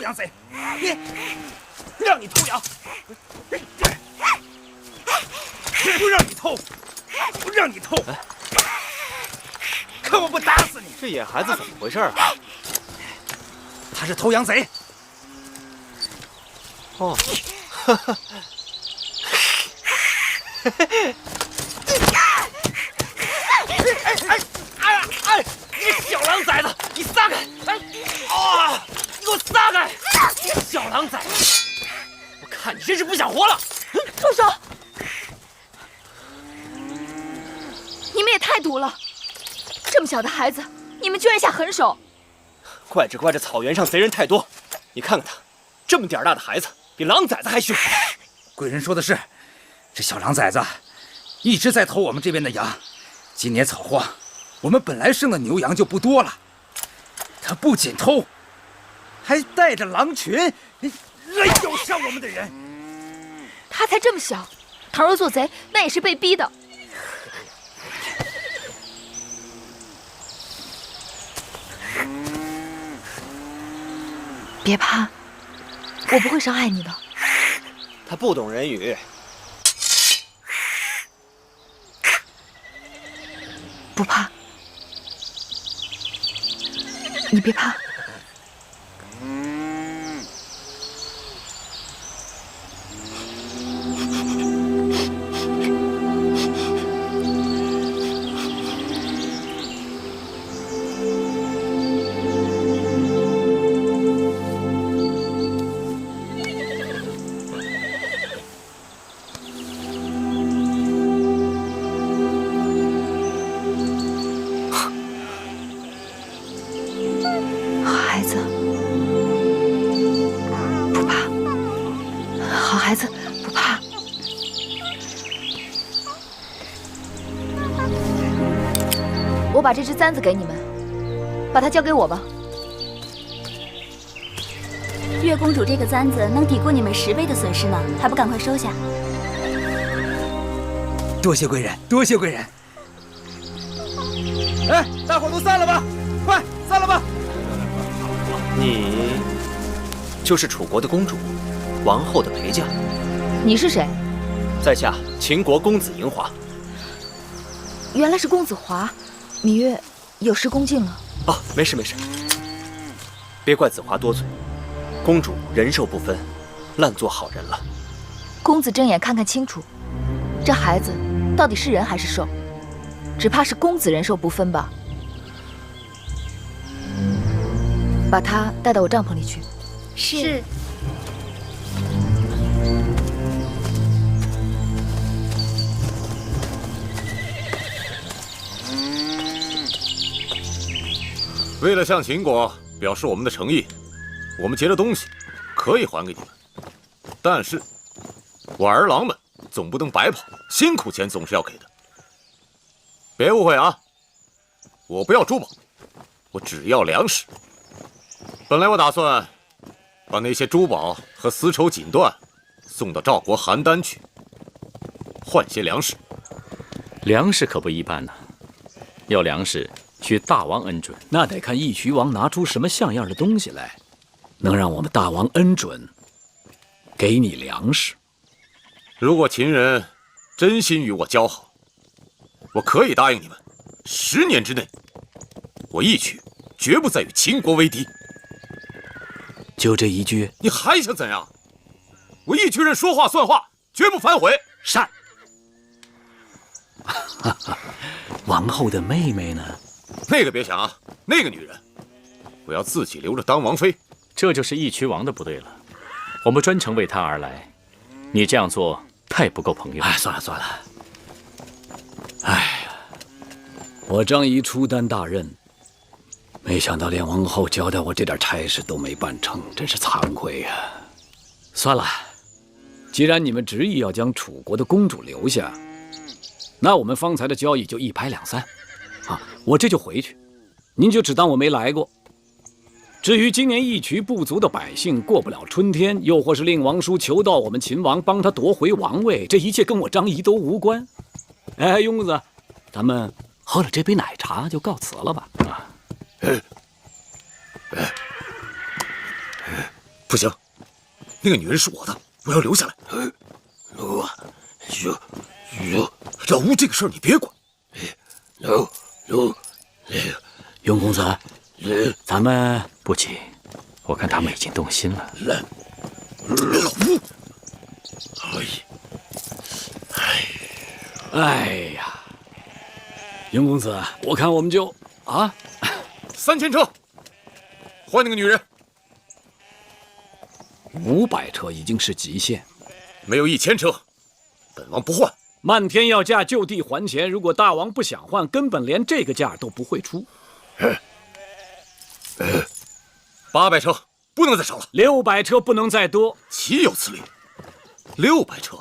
羊贼！你，让你偷羊，不让你偷，不让你偷！看我不打死你！这野孩子怎么回事啊？他是偷羊贼。哦，哈哈。哎！你小狼崽子，你撒开！哎，啊！你给我撒开！小狼崽子，我看你真是不想活了！住手！你们也太毒了！这么小的孩子，你们居然下狠手！怪这草原上贼人太多，你看看他，这么点大的孩子，比狼崽子还凶。贵人说的是，这小狼崽子一直在偷我们这边的羊。今年草荒，我们本来生的牛羊就不多了，他不仅偷，还带着狼群来咬杀我们的人。他才这么小，倘若做贼，那也是被逼的。别怕，我不会伤害你的。他不懂人语。不怕，你别怕。孩子，不怕。我把这只簪子给你们，把它交给我吧。月公主这个簪子能抵过你们10倍的损失呢，还不赶快收下？多谢贵人，多谢贵人。哎，大伙都散了吧，快散了吧。你就是楚国的公主，王后的陪嫁。你是谁？在下秦国公子嬴华。原来是公子华，芈月有失恭敬了。哦，没事没事，别怪子华多嘴。公主人兽不分，烂做好人了。公子睁眼看看清楚，这孩子到底是人还是兽？只怕是公子人兽不分吧。把他带到我帐篷里去。是。为了向秦国表示我们的诚意，我们劫的东西可以还给你们，但是我儿郎们总不能白跑，辛苦钱总是要给的。别误会啊，我不要珠宝，我只要粮食。本来我打算把那些珠宝和丝绸锦缎送到赵国邯郸去，换些粮食。粮食可不一般呢，要粮食需大王恩准，那得看义渠王拿出什么像样的东西来，能让我们大王恩准给你粮食。如果秦人真心与我交好，我可以答应你们，10年之内，我义渠绝不再与秦国为敌。就这一句？你还想怎样？我义渠人说话算话，绝不反悔。善。王后的妹妹呢？那个别想啊，那个女人，我要自己留着当王妃。这就是义渠王的不对了，我们专程为他而来，你这样做太不够朋友。哎，算了算了。哎呀，我张仪初担大任，没想到连王后交代我这点差事都没办成，真是惭愧呀。算了，既然你们执意要将楚国的公主留下，那我们方才的交易就一拍两散。啊，我这就回去，您就只当我没来过。至于今年义渠部族的百姓过不了春天，又或是令王叔求到我们秦王帮他夺回王位，这一切跟我张仪都无关。哎，庸子，咱们喝了这杯奶茶就告辞了吧？啊，不行，那个女人是我的，我要留下来。老吴这个事儿你别管。永公子，咱们不急，我看他们已经动心了。老吴，哎呀，永公子，我看我们就3000车，换那个女人。 500车已经是极限，没有1000车，本王不换。漫天要价，就地还钱。如果大王不想换，根本连这个价都不会出。800车不能再少了，600车不能再多。岂有此理！600车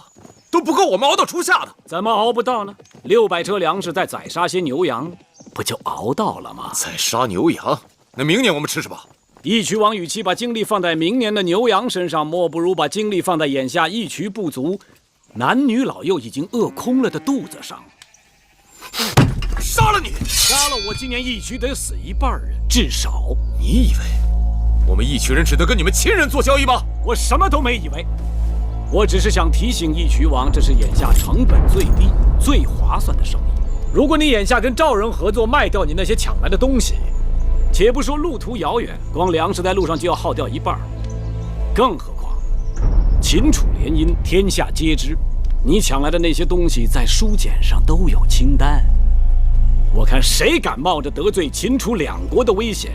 都不够我们熬到初夏的。怎么熬不到呢？600车粮食再宰杀些牛羊，不就熬到了吗？再杀牛羊，那明年我们吃什么？ 义渠王与其把精力放在明年的牛羊身上，莫不如把精力放在眼下义渠部族男女老幼已经饿空了的肚子上。杀了你！杀了我，今年义渠得死一半人，至少。你以为我们义渠人只能跟你们亲人做交易吗？我什么都没以为，我只是想提醒义渠王，这是眼下成本最低、最划算的生意。如果你眼下跟赵人合作，卖掉你那些抢来的东西。 且不说路途遥远，光粮食在路上就要耗掉一半，更何况秦楚联姻，天下皆知。你抢来的那些东西，在书简上都有清单。我看谁敢冒着得罪秦楚2国的危险，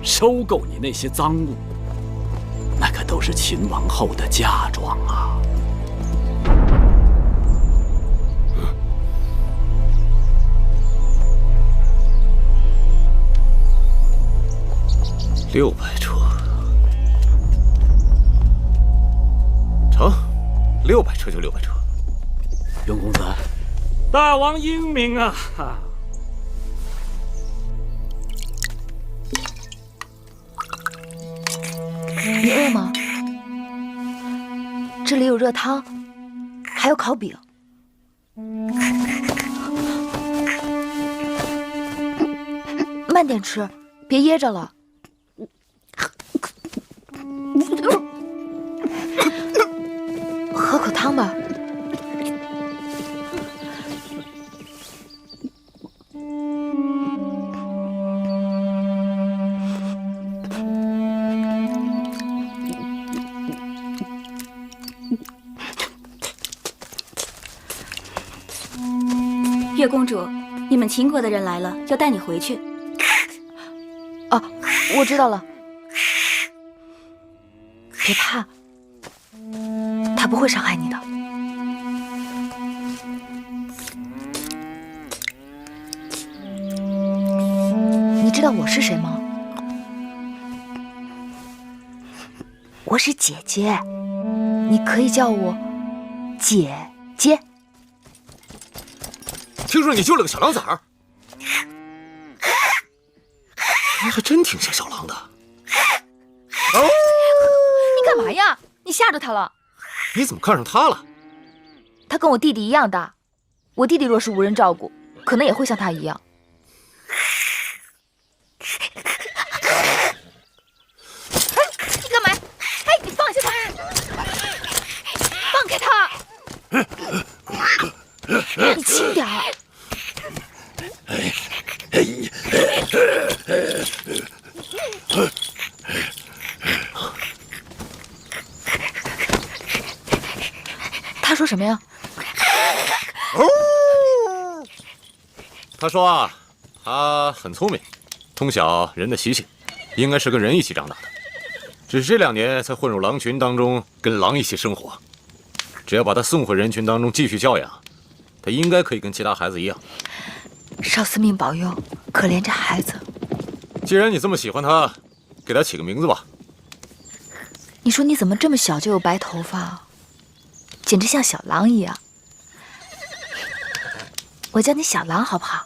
收购你那些赃物，那可都是秦王后的嫁妆啊！ 600车，成，600车就600车。永公子，大王英明啊！你饿吗？这里有热汤，还有烤饼。慢点吃，别噎着了。 喝口汤吧。月公主，你们秦国的人来了，要带你回去。哦，我知道了。别怕。 他不会伤害你的。你知道我是谁吗？我是姐姐，你可以叫我姐姐。听说你救了个小狼崽儿，你还真挺像小狼的。哦，你干嘛呀？你吓着他了。 你怎么看上他了？他跟我弟弟一样大，我弟弟若是无人照顾，可能也会像他一样。你干嘛？哎，你放下他！放开他！你轻点儿。他说什么呀？他说啊，他很聪明，通晓人的习性，应该是跟人一起长大的，只是这2年才混入狼群当中，跟狼一起生活。只要把他送回人群当中继续教养，他应该可以跟其他孩子一样。少司命保佑，可怜这孩子。既然你这么喜欢他，给他起个名字吧。你说你怎么这么小就有白头发？ 简直像小狼一样，我叫你小狼好不好？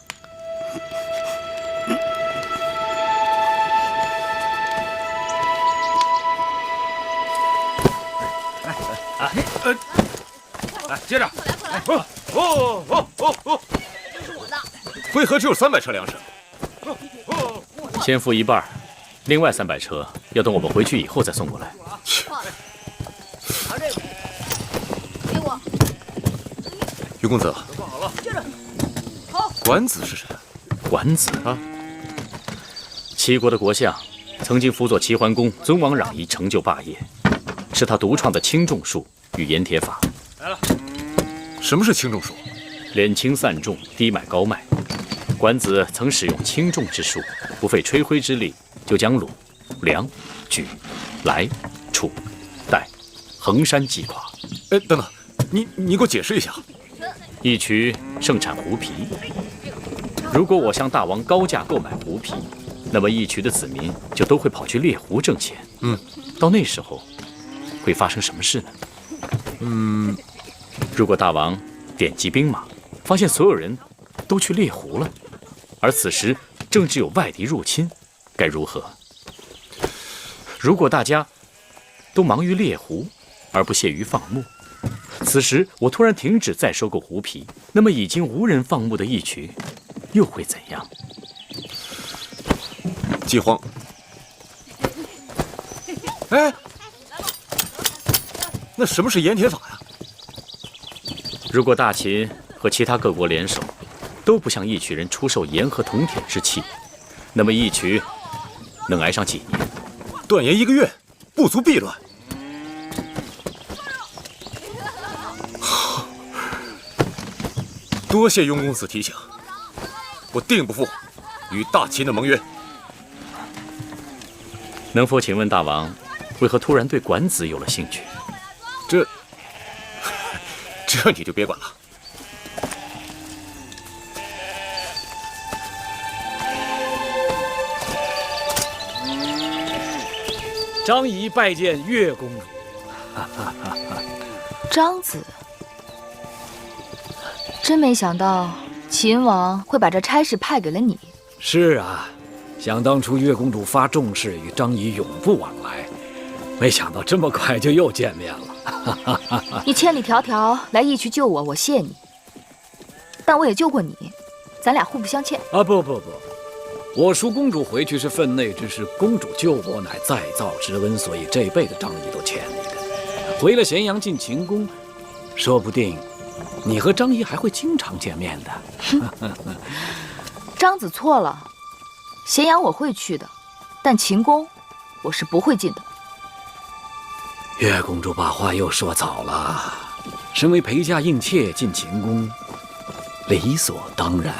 来，接着。为何只有300车粮食？先付一半，另外300车要等我们回去以后再送过来。给我。于公子，管子是谁？管子啊，齐国的国相，曾经辅佐齐桓公尊王攘夷，成就霸业，是他独创的轻重术与盐铁法。来了。什么是轻重术？敛轻散重，低买高卖。管子曾使用轻重之术，不费吹灰之力，就将鲁、梁、莒、来、楚、代、衡山击垮。哎，等等，你给我解释一下。义渠盛产狐皮，如果我向大王高价购买狐皮，那么义渠的子民就都会跑去猎狐挣钱。到那时候会发生什么事呢？如果大王点击兵马，发现所有人都去猎狐了，而此时正值有外敌入侵，该如何？如果大家都忙于猎狐，而不屑于放牧，此时我突然停止再收购狐皮，那么已经无人放牧的义渠又会怎样？饥荒。哎，那什么是盐铁法呀？如果大秦和其他各国联手，都不向义渠人出售盐和铜铁之器，那么义渠能挨上几年？断盐1个月，不足避乱。多谢雍公子提醒，我定不负与大秦的盟约。能否请问大王，为何突然对管子有了兴趣？这你就别管了。张仪拜见岳公主。张子，真没想到秦王会把这差事派给了你。是啊，想当初岳公主发重誓与张仪永不往来，没想到这么快就又见面了。你千里迢迢来义渠救我，我谢你。但我也救过你，咱俩互不相欠。啊，不，我赎公主回去是分内之事，公主救我乃再造之恩，所以这辈子张仪都欠你的。回了咸阳进秦宫，说不定你和张仪还会经常见面的。张子错了，咸阳我会去的，但秦宫我是不会进的。岳公主把话又说早了，身为陪嫁应妾进秦宫，理所当然。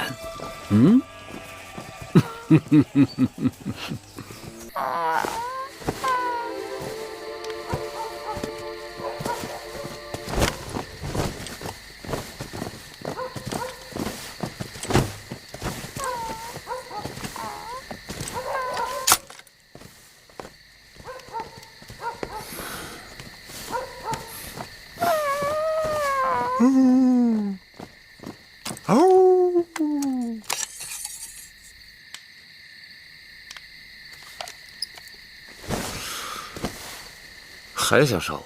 还想杀我？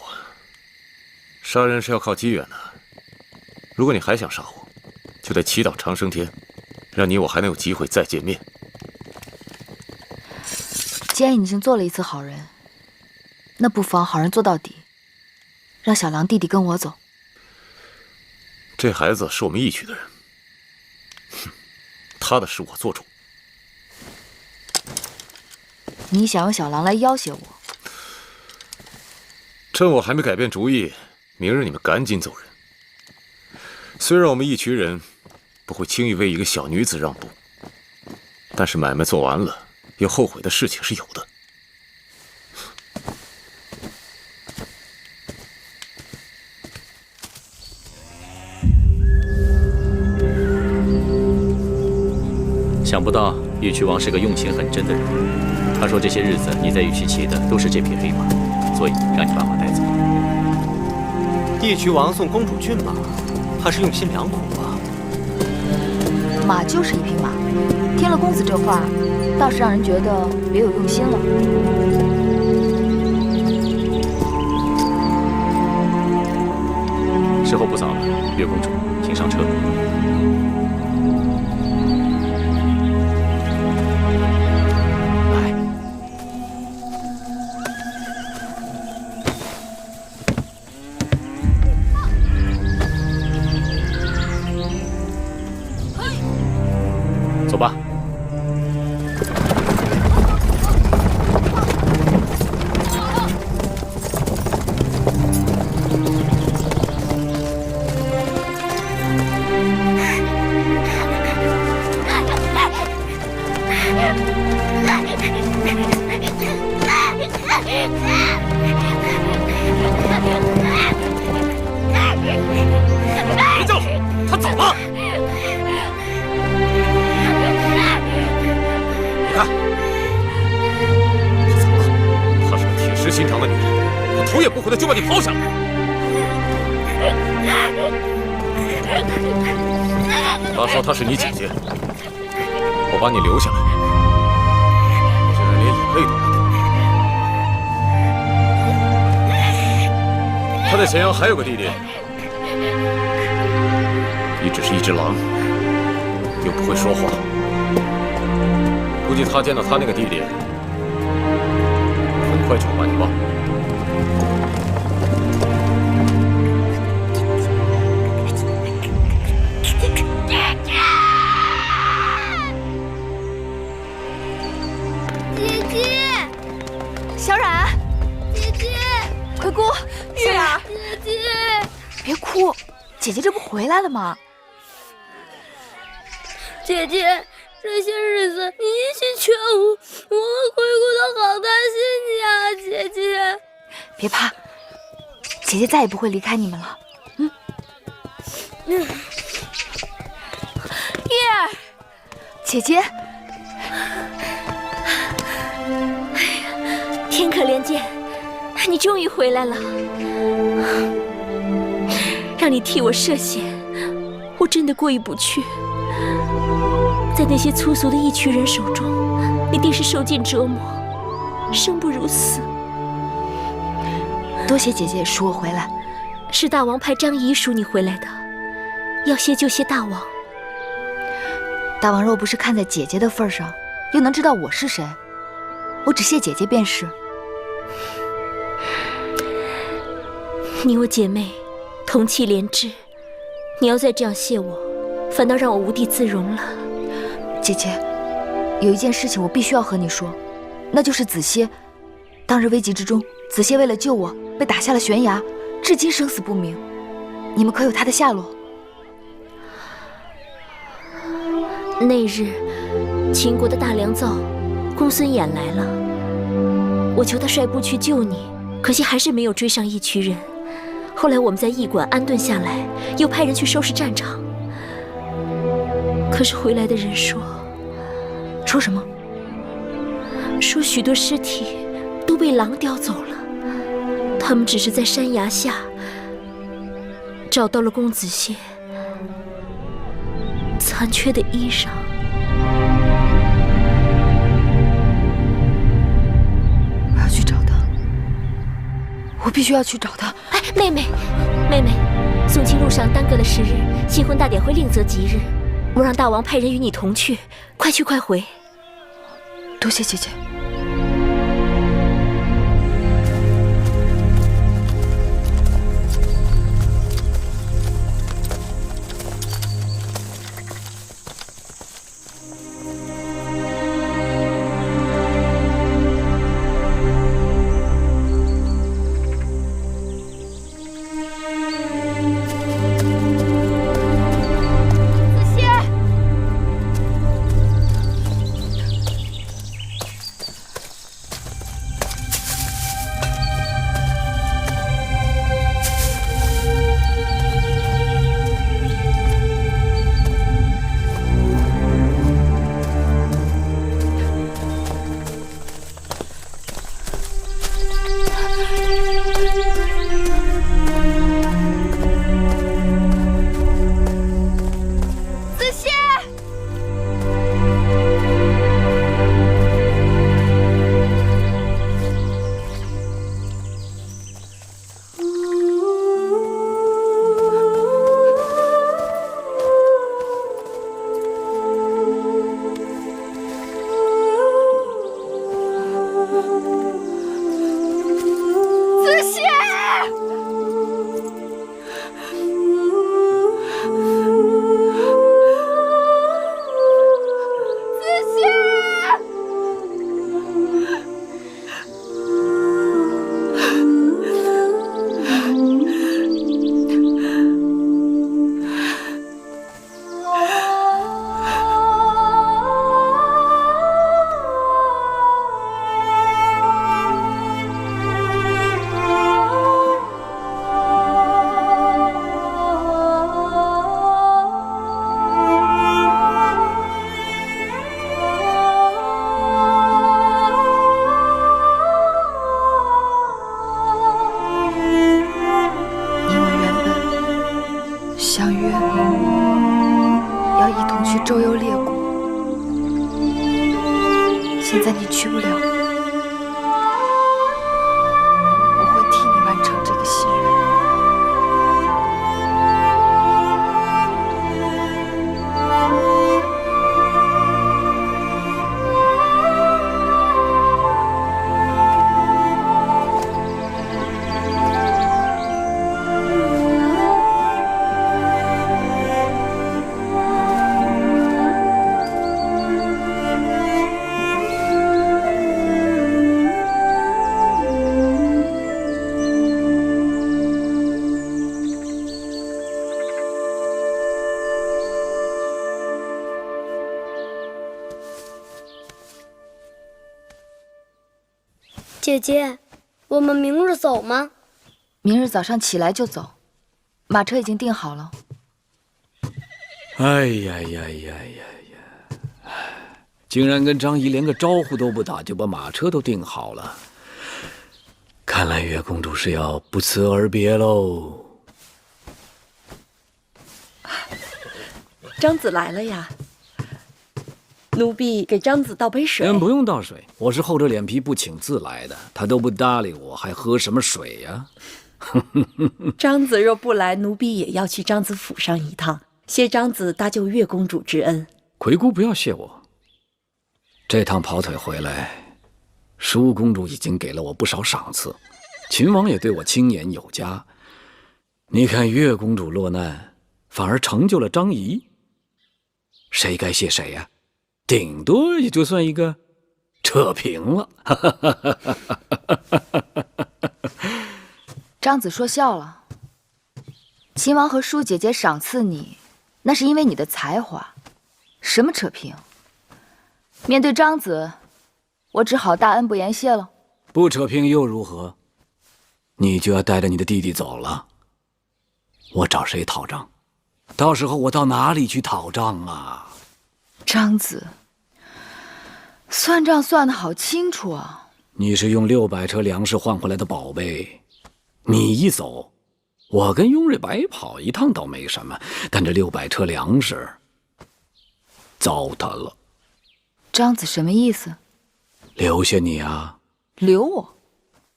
杀人是要靠机缘的。如果你还想杀我，就得祈祷长生天，让你我还能有机会再见面。既然已经做了一次好人，那不妨好人做到底，让小狼弟弟跟我走。这孩子是我们义渠的人，他的事我做主。你想用小狼来要挟我？趁我还没改变主意，明日你们赶紧走人。虽然我们义渠人不会轻易为一个小女子让步，但是买卖做完了，要后悔的事情是有的。想不到义渠王是个用情很真的人。他说这些日子你在义渠骑的都是这匹黑马，所以让你把马带走。义渠王送公主骏马，怕是用心良苦吧？马就是一匹马，听了公子这话，倒是让人觉得别有用心了。时候不早了，岳公主，请上车。吧。别叫了，他走了。你看，他走了。她是个铁石心肠的女人，我头也不回的就把你抛下了。她说她是你姐姐，我把你留下来，竟然连眼泪都没给。他在咸阳还有个弟弟。你只是一只狼，又不会说话，估计他见到他那个弟弟，很快就把你忘了。姐姐，小冉，姐姐，葵姑，月儿，姐姐，别哭，姐姐这不回来了吗？姐姐，这些日子你一心全无，我和葵姑都好担心你啊，姐姐。别怕，姐姐再也不会离开你们了。月儿，姐姐，天可怜见，你终于回来了，让你替我涉险，我真的过意不去。在那些粗俗的义渠人手中，你定是受尽折磨，生不如死。多谢姐姐赎我回来。是大王派张仪赎你回来的，要谢就谢大王。大王若不是看在姐姐的份上，又能知道我是谁？我只谢姐姐便是。你我姐妹，同气连枝，你要再这样谢我，反倒让我无地自容了。姐姐，有一件事情我必须要和你说，那就是子歇。当日危急之中，子歇为了救我，被打下了悬崖，至今生死不明。你们可有他的下落？那日，秦国的大良造公孙衍来了，我求他率部去救你，可惜还是没有追上义渠人。后来我们在驿馆安顿下来，又派人去收拾战场。可是回来的人说什么？说许多尸体都被狼叼走了，他们只是在山崖下找到了公子歇残缺的衣裳。我要去找他，我必须要去找他。哎，妹妹，送亲路上耽搁了10日，新婚大典会另择吉日。我让大王派人与你同去，快去快回。多谢姐姐。现在你去不了，我会替你完成这个心愿。姐姐，我们明日走吗？明日早上起来就走，马车已经订好了。哎呀呀呀呀呀！竟然跟张仪连个招呼都不打，就把马车都订好了。看来月公主是要不辞而别喽。张子来了呀。奴婢给张子倒杯水。不用倒水，我是厚着脸皮不请自来的，他都不搭理我，还喝什么水呀？张子若不来，奴婢也要去张子府上一趟，谢张子搭救月公主之恩。魁姑不要谢我，这趟跑腿回来，舒公主已经给了我不少赏赐，秦王也对我青眼有加。你看月公主落难，反而成就了张仪，谁该谢谁呀？顶多也就算一个扯平了。张子说笑了，秦王和舒姐姐赏赐你，那是因为你的才华，什么扯平？面对张子，我只好大恩不言谢了。不扯平又如何？你就要带着你的弟弟走了，我找谁讨账？到时候我到哪里去讨账啊？张子，算账算得好清楚啊！你是用600车粮食换回来的宝贝，你一走，我跟雍瑞白跑一趟倒没什么，但这600车粮食糟蹋了。张子什么意思？留下你啊！留我？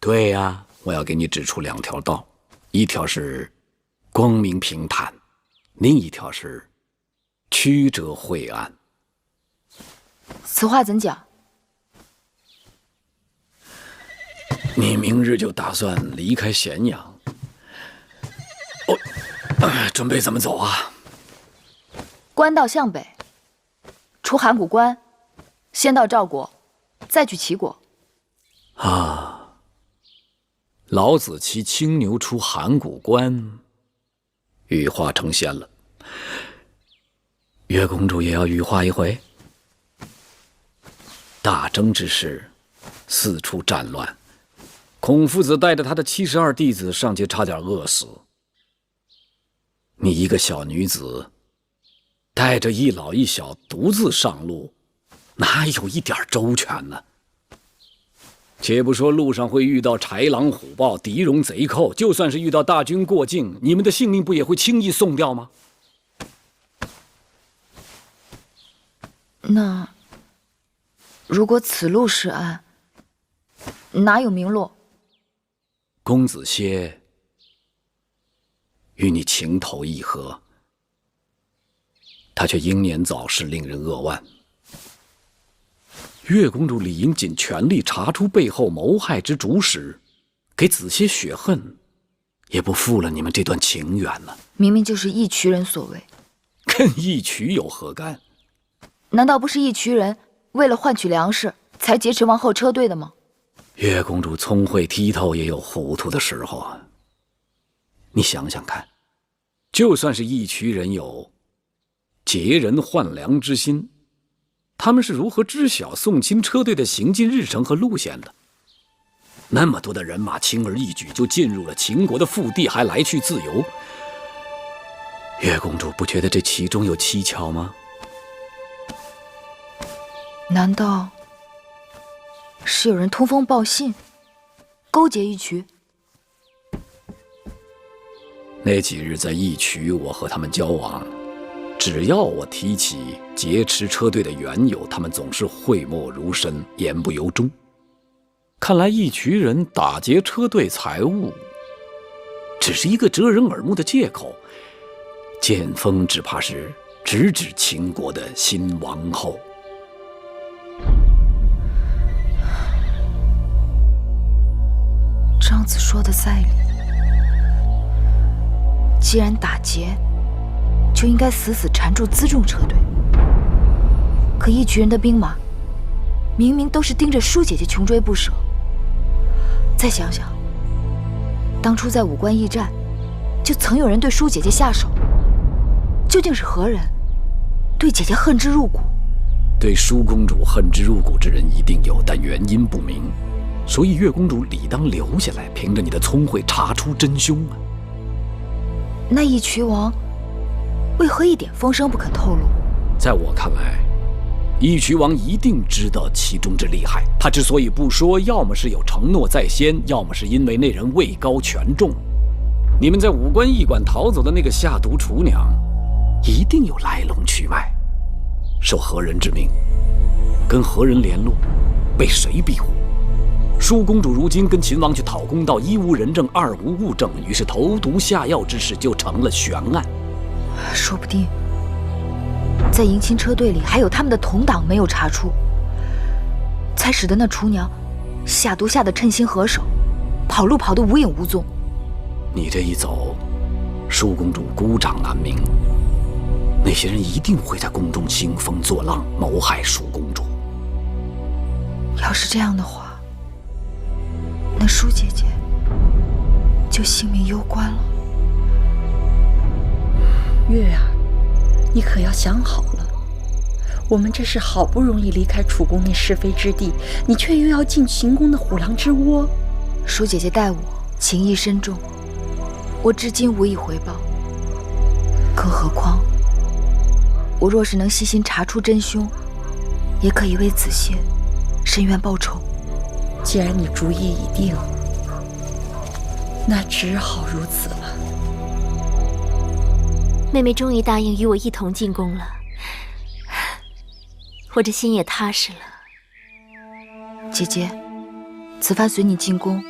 对呀，我要给你指出2条道，一条是光明平坦，另一条是曲折晦暗。此话怎讲？你明日就打算离开咸阳，准备怎么走啊？官道向北，出函谷关，先到赵国，再去齐国。啊，老子骑青牛出函谷关，羽化成仙了。月公主也要羽化一回。大征之时，四处战乱，孔夫子带着他的72弟子上街，差点饿死。你一个小女子，带着一老一小独自上路，哪有一点周全呢？且不说路上会遇到豺狼虎豹、敌戎贼寇，就算是遇到大军过境，你们的性命不也会轻易送掉吗？那如果此路是岸，哪有名落？公子歇与你情投意合，他却英年早逝，令人扼腕。月公主理应尽全力查出背后谋害之主使，给子歇雪恨，也不负了你们这段情缘呢。明明就是义渠人所为，跟义渠有何干？难道不是义渠人为了换取粮食才劫持王后车队的吗？月公主聪慧剔透，也有糊涂的时候啊。你想想看，就算是义渠人有劫人换粮之心，他们是如何知晓宋钦车队的行进日程和路线的？那么多的人马轻而易举就进入了秦国的腹地，还来去自由。月公主不觉得这其中有蹊跷吗？难道是有人通风报信，勾结义渠？那几日在义渠，我和他们交往，只要我提起劫持车队的缘由，他们总是讳莫如深，言不由衷。看来一群人打劫车队财物，只是一个遮人耳目的借口。剑锋只怕是直指秦国的新王后。张子说的在理，既然打劫，就应该死死缠住辎重车队。可一群人的兵马，明明都是盯着舒姐姐穷追不舍。再想想，当初在武关驿站，就曾有人对舒姐姐下手，究竟是何人对姐姐恨之入骨？对舒公主恨之入骨之人一定有，但原因不明，所以岳公主理当留下来，凭着你的聪慧查出真凶啊。那义渠王为何一点风声不肯透露？在我看来，义渠王一定知道其中之厉害。他之所以不说，要么是有承诺在先，要么是因为那人位高权重。你们在武关驿馆逃走的那个下毒厨娘，一定有来龙去脉。受何人之命，跟何人联络，被谁庇护？舒公主如今跟秦王去讨公道，一无人证，二无物证，于是投毒下药之事就成了悬案。说不定在迎亲车队里还有他们的同党没有查出，才使得那厨娘下毒下得趁心合手，跑路跑得无影无踪。你这一走，舒公主孤掌难鸣，那些人一定会在宫中兴风作浪，谋害舒公主。要是这样的话，那舒姐姐就性命攸关了。月儿，你可要想好了，我们这是好不容易离开楚宫那是非之地，你却又要进秦宫的虎狼之窝。舒姐姐待我情义深重，我至今无以回报。更何况，我若是能细心查出真凶，也可以为子歇伸冤报仇。既然你主意已定，那只好如此了。妹妹终于答应与我一同进宫了，我这心也踏实了。姐姐，此番随你进宫，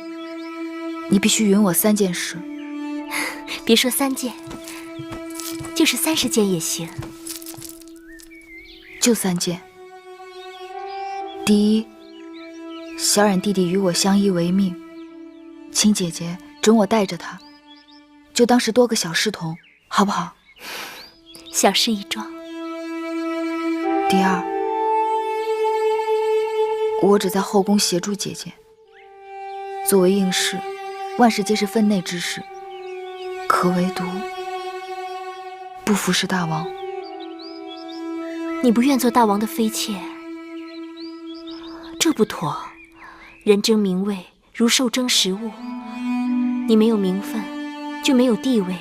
你必须允我3件事。别说3件，就是30件也行。就3件。第一，小冉弟弟与我相依为命，请姐姐准我带着他，就当是多个小侍童，好不好？小事一桩。第二，我只在后宫协助姐姐，作为应试，万事皆是分内之事，可唯独不服侍大王。你不愿做大王的妃妾，这不妥。人争名位如兽争食物，你没有名分，就没有地位；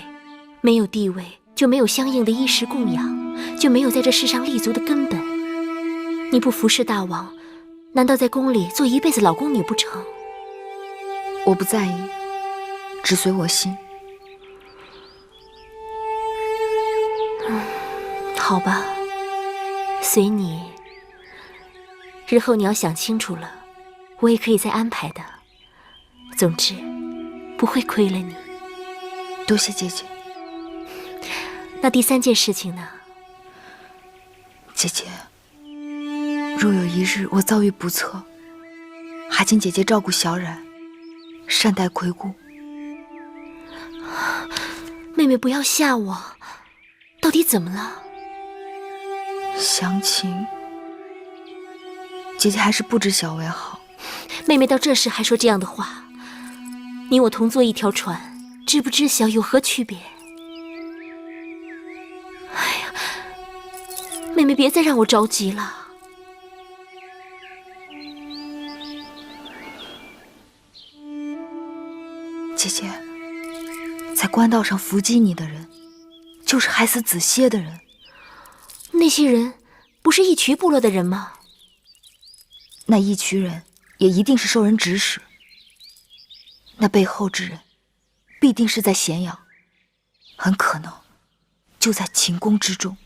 没有地位，就没有相应的衣食供养，就没有在这世上立足的根本。你不服侍大王，难道在宫里做一辈子老宫女不成？我不在意，只随我心。好吧，随你。日后你要想清楚了，我也可以再安排的。总之，不会亏了你。多谢姐姐。那第3件事情呢？姐姐，若有一日我遭遇不测，还请姐姐照顾小冉，善待魁姑。妹妹不要吓我，到底怎么了？详情，姐姐还是不知晓为好。妹妹到这时还说这样的话，你我同坐一条船，知不知晓有何区别？哎呀，妹妹别再让我着急了。姐姐，在官道上伏击你的人，就是害死子歇的人。那些人不是义渠部落的人吗？那义渠人也一定是受人指使，那背后之人必定是在咸阳，很可能就在秦宫之中。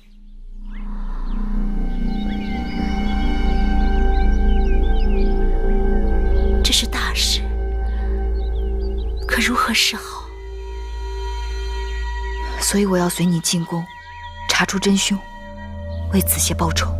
是好。所以我要随你进宫，查出真凶，为子邪报仇。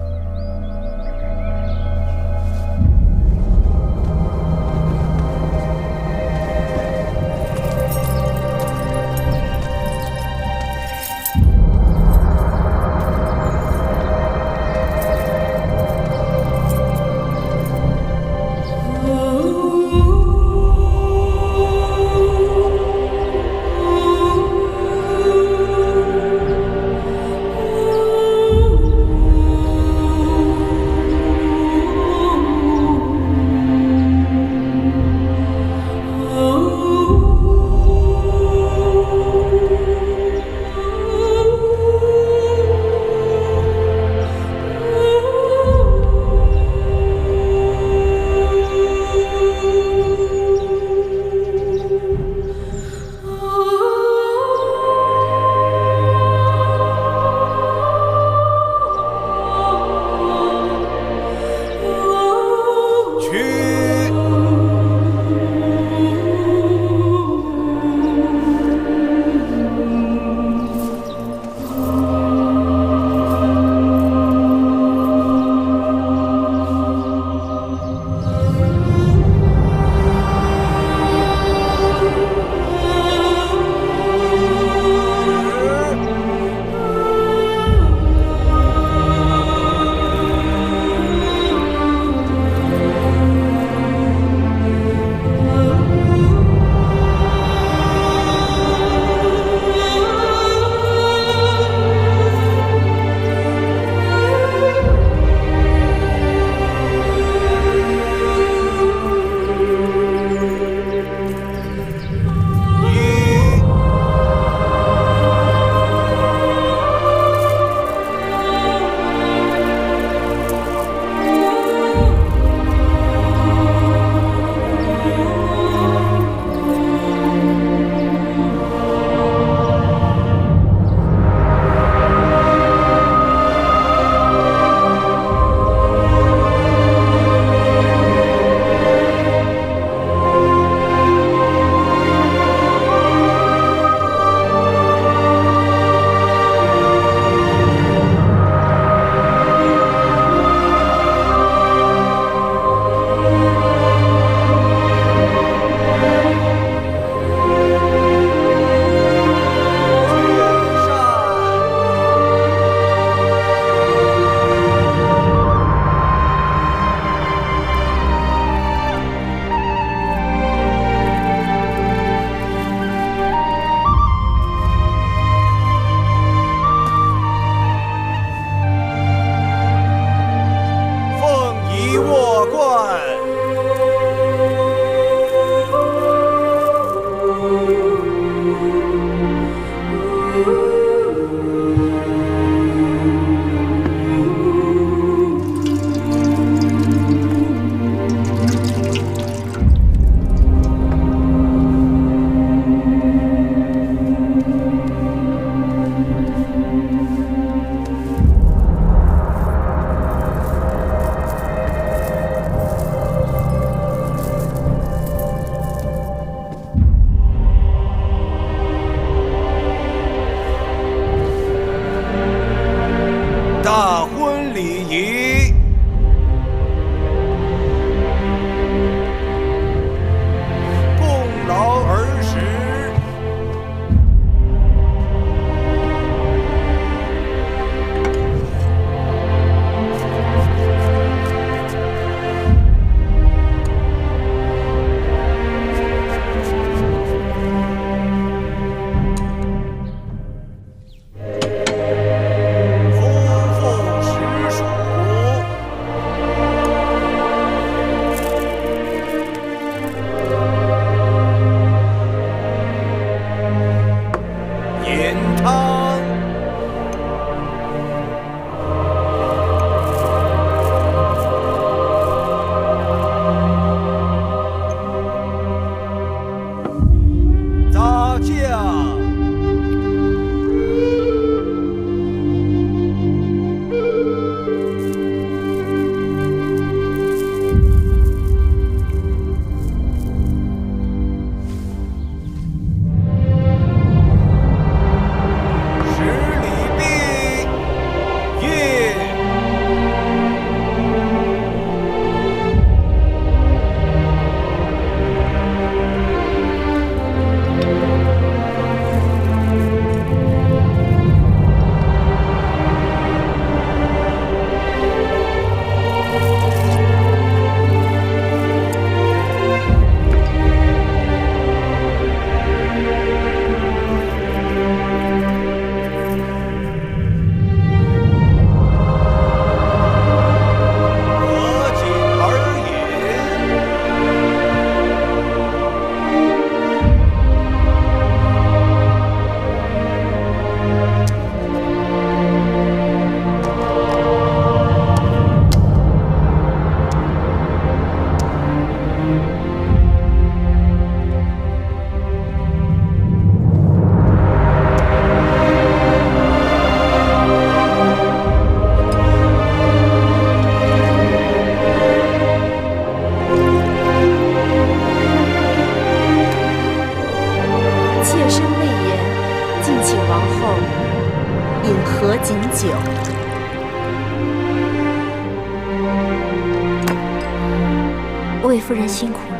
魏夫人辛苦了。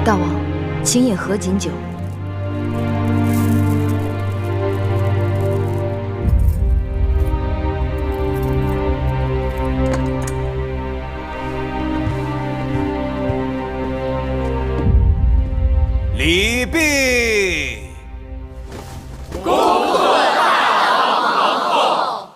大王，请饮何锦酒。礼毕。恭贺大王王后。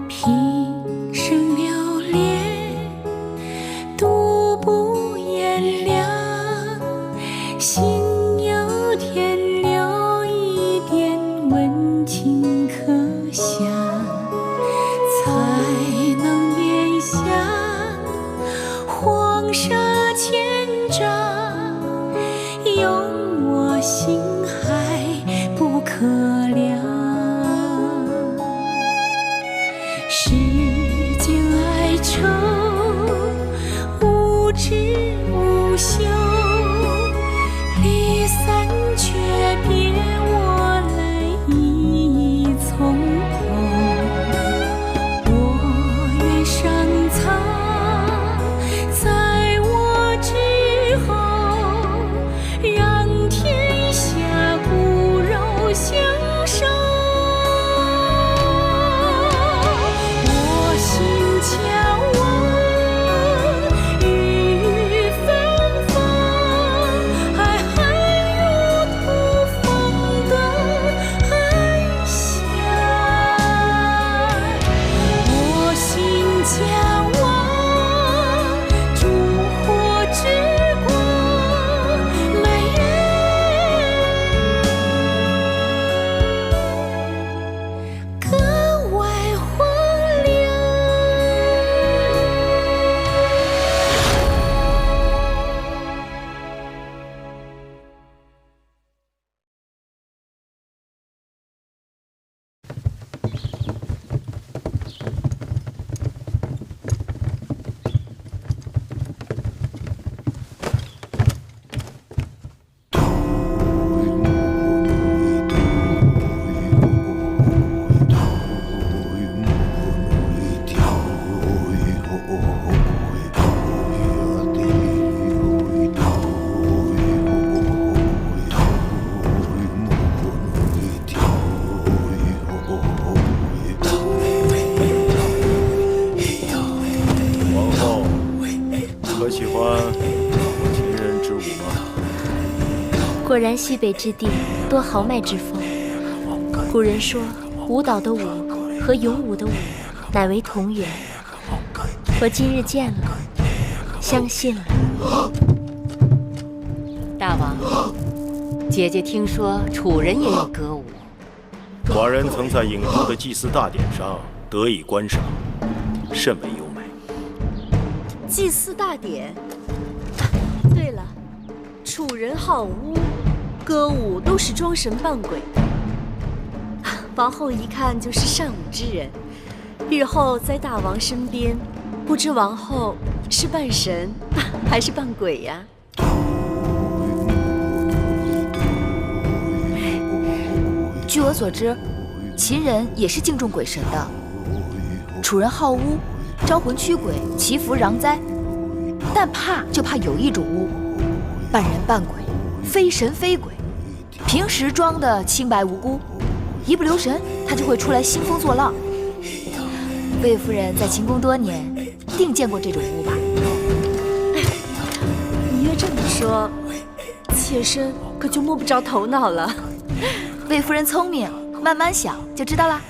平生流连，独不言凉。心有天留一点温情可想，才能免下黄沙千丈，用我心海不可量。世间哀愁无知无休，离散却别我来意从头。我愿上苍在我之后，让天下骨肉相守。果然西北之地多豪迈之风。古人说，舞蹈的舞和勇武的武乃为同源。我今日见了，相信了。大王，姐姐听说楚人也有歌舞，寡人曾在郢都的祭祀大典上得以观赏，甚为优美。祭祀大典。对了，楚人好巫，歌舞都是装神扮鬼的。王后一看就是善舞之人，日后在大王身边，不知王后是扮神还是扮鬼呀？据我所知，秦人也是敬重鬼神的。楚人好巫，招魂驱鬼，祈福攘灾，但怕就怕有一种巫，扮人扮鬼，非神非鬼，平时装的清白无辜，一不留神他就会出来兴风作浪。魏夫人在秦宫多年，定见过这种巫吧？你越这么说，妾身可就摸不着头脑了。魏夫人聪明，慢慢想就知道啦。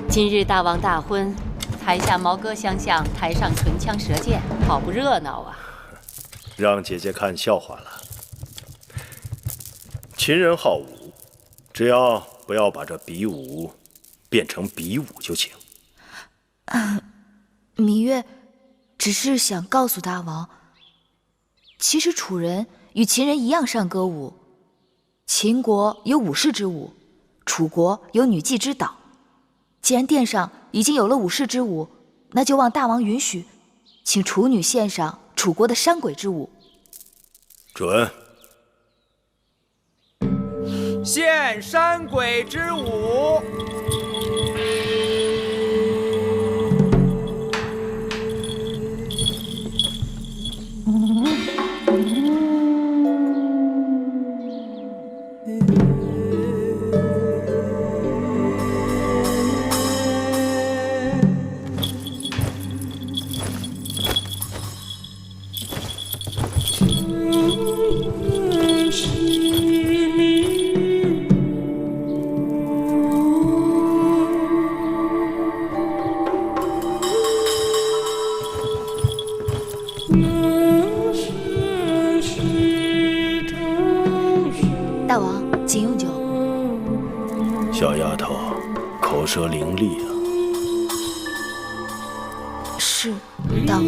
今日大王大婚，台下毛歌相向，台上唇枪舌剑，好不热闹啊！让姐姐看笑话了。秦人好武，只要不要把这比武变成比武就行。芈月只是想告诉大王，其实楚人与秦人一样善歌舞。秦国有武士之舞，楚国有女妓之蹈。既然殿上已经有了武士之舞，那就望大王允许，请楚女献上楚国的山鬼之舞。准。献山鬼之舞。大王，请用酒。小丫头，口舌伶俐啊。是，大王。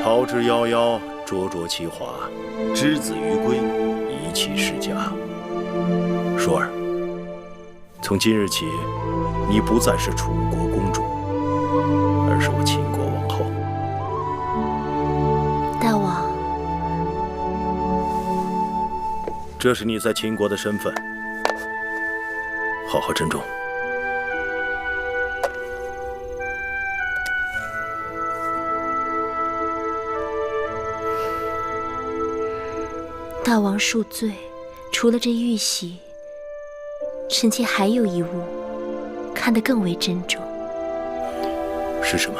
桃之夭夭，灼灼其华；之子于归，宜其室家。舒儿，从今日起，你不再是楚国公主，而是我秦国王后。大王，这是你在秦国的身份，好好珍重。大王恕罪，除了这玉玺，臣妾还有一物，看得更为珍重。是什么？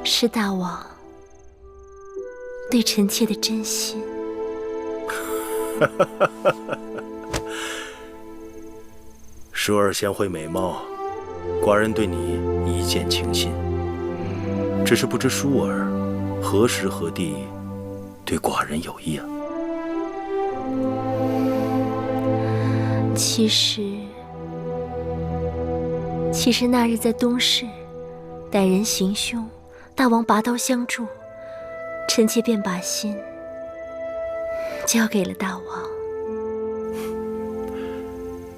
是大王对臣妾的真心。舒儿贤惠美貌，寡人对你一见倾心。只是不知舒儿何时何地对寡人有意啊？其实那日在东市，歹人行凶，大王拔刀相助，臣妾便把心交给了大王。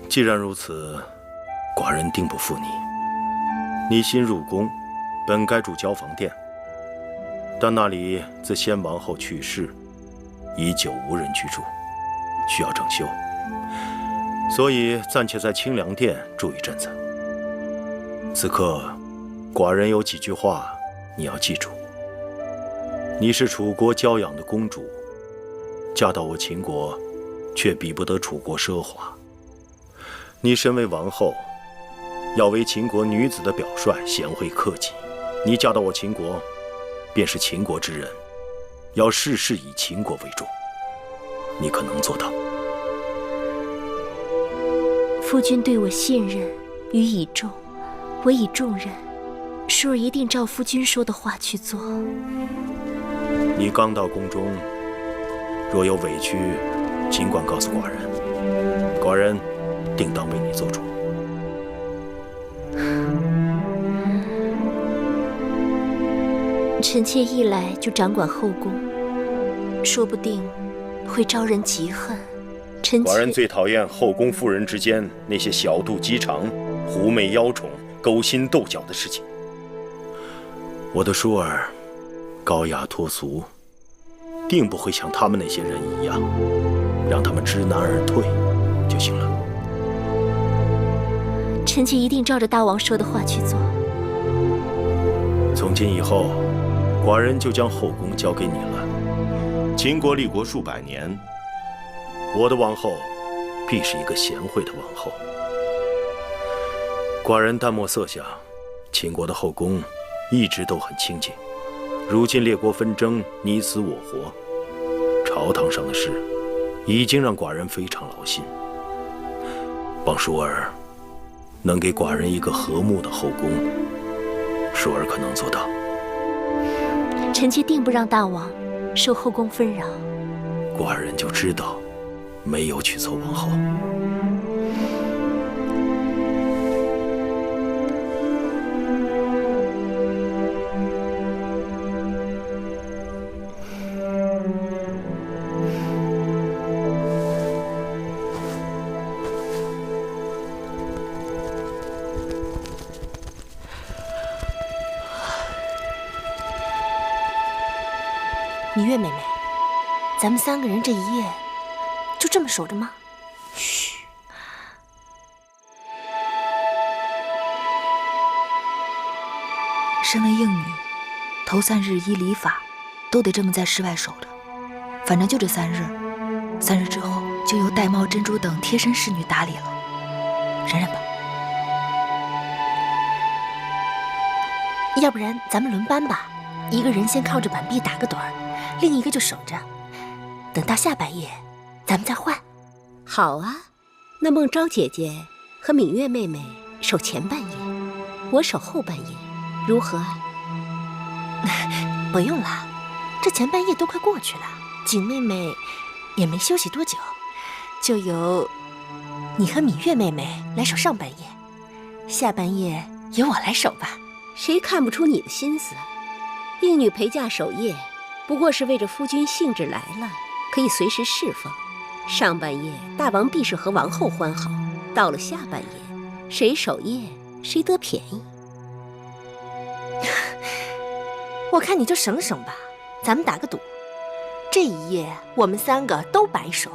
既然如此，寡人定不负你。你新入宫，本该住交房殿，但那里自先王后去世，已久无人居住，需要整修，所以暂且在清凉殿住一阵子。此刻，寡人有几句话你要记住。你是楚国娇养的公主，嫁到我秦国，却比不得楚国奢华。你身为王后，要为秦国女子的表率，贤惠克己。你嫁到我秦国，便是秦国之人，要事事以秦国为重。你可能做到？夫君对我信任与倚重，我以重任，舒儿一定照夫君说的话去做。你刚到宫中，若有委屈，尽管告诉寡人，寡人定当为你做主。臣妾一来就掌管后宫，说不定会招人嫉恨。寡人最讨厌后宫妇人之间那些小肚鸡肠、狐媚妖宠、勾心斗角的事情。我的舒儿高雅脱俗，定不会像他们那些人一样，让他们知难而退就行了。臣妾一定照着大王说的话去做。从今以后，寡人就将后宫交给你了。秦国立国数百年，我的王后必是一个贤惠的王后。寡人淡漠色相，秦国的后宫一直都很清静，如今列国纷争，你死我活，朝堂上的事已经让寡人非常劳心。望舒儿能给寡人一个和睦的后宫，舒儿可能做到。臣妾定不让大王受后宫纷扰。寡人就知道没有娶错王后。芈月妹妹，咱们3个人这一夜就这么守着吗？嘘。身为应女，头3日依礼法，都得这么在室外守着。反正就这3日，3日之后就由玳瑁、珍珠等贴身侍女打理了，忍忍吧。要不然咱们轮班吧，一个人先靠着板壁打个盹儿。另一个就守着，等到下半夜，咱们再换。好啊，那孟昭姐姐和芈月妹妹守前半夜，我守后半夜，如何？不用了，这前半夜都快过去了，景妹妹也没休息多久，就由你和芈月妹妹来守上半夜，下半夜由我来守吧。谁看不出你的心思？应女陪嫁守夜，不过是为着夫君兴致来了，可以随时释放。上半夜大王必是和王后欢好，到了下半夜，谁守夜谁得便宜。我看你就省省吧，咱们打个赌，这一夜我们3个都白守。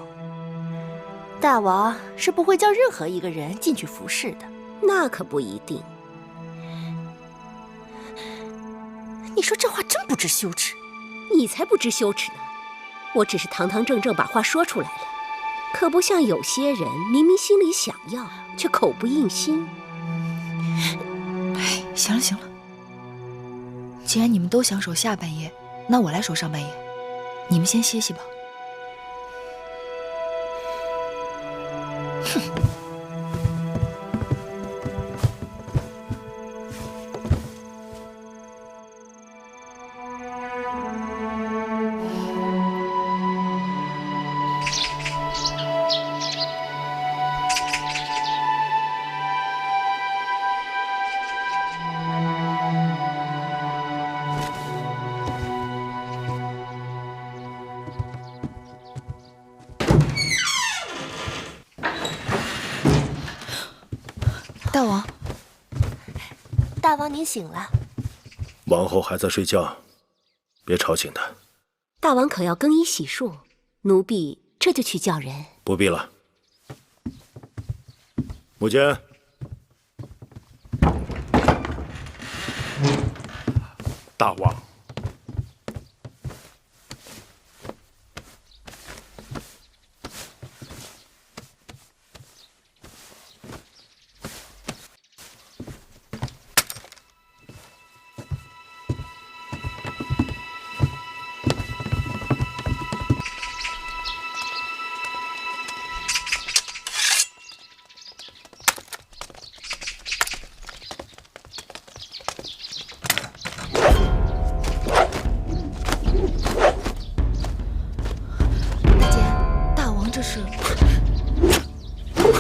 大王是不会叫任何一个人进去服侍的。那可不一定。你说这话真不知羞耻。你才不知羞耻呢！我只是堂堂正正把话说出来了，可不像有些人明明心里想要，却口不应心。哎，行了行了，既然你们都想守下半夜，那我来守上半夜，你们先歇息吧。哼。大王，大王您醒了。王后还在睡觉，别吵醒她。大王可要更衣洗漱？奴婢这就去叫人。不必了。母监，大王，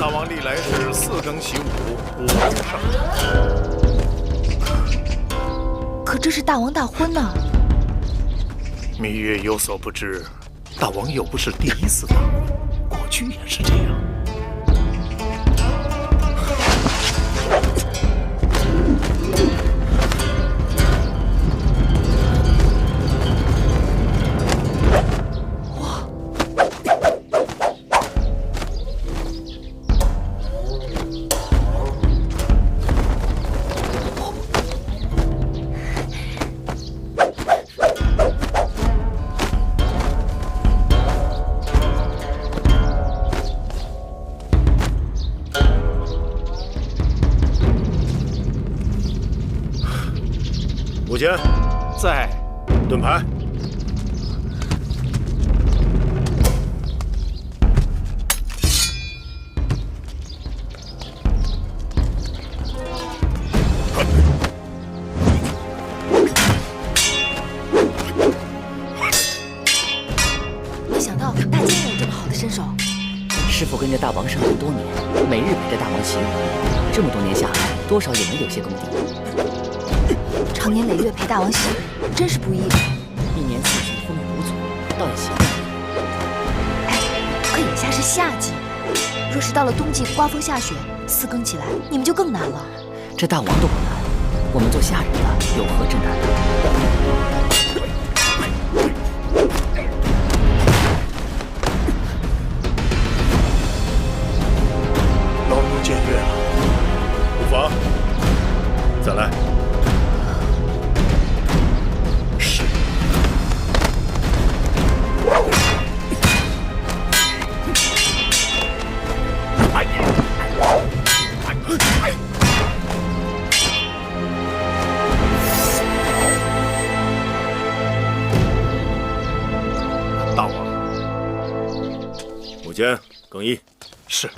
大王历来是4更起舞，5更上阵。可这是大王大婚呢。芈月有所不知，大王又不是第1次大婚，过去也是这样。母监，在。盾牌。没想到大剑也有这么好的身手。师傅跟着大王生活多年，每日陪着大王习武，这么多年下来，多少也能有些功底。常年累月陪大王习武，真是不易。一年四季风雨无阻，倒也行。哎，可眼下是夏季，若是到了冬季刮风下雪，四更起来，你们就更难了。这大王都不难，我们做下人的有何之难的？僭越了，无妨，再来。是。大王，母监更衣。是。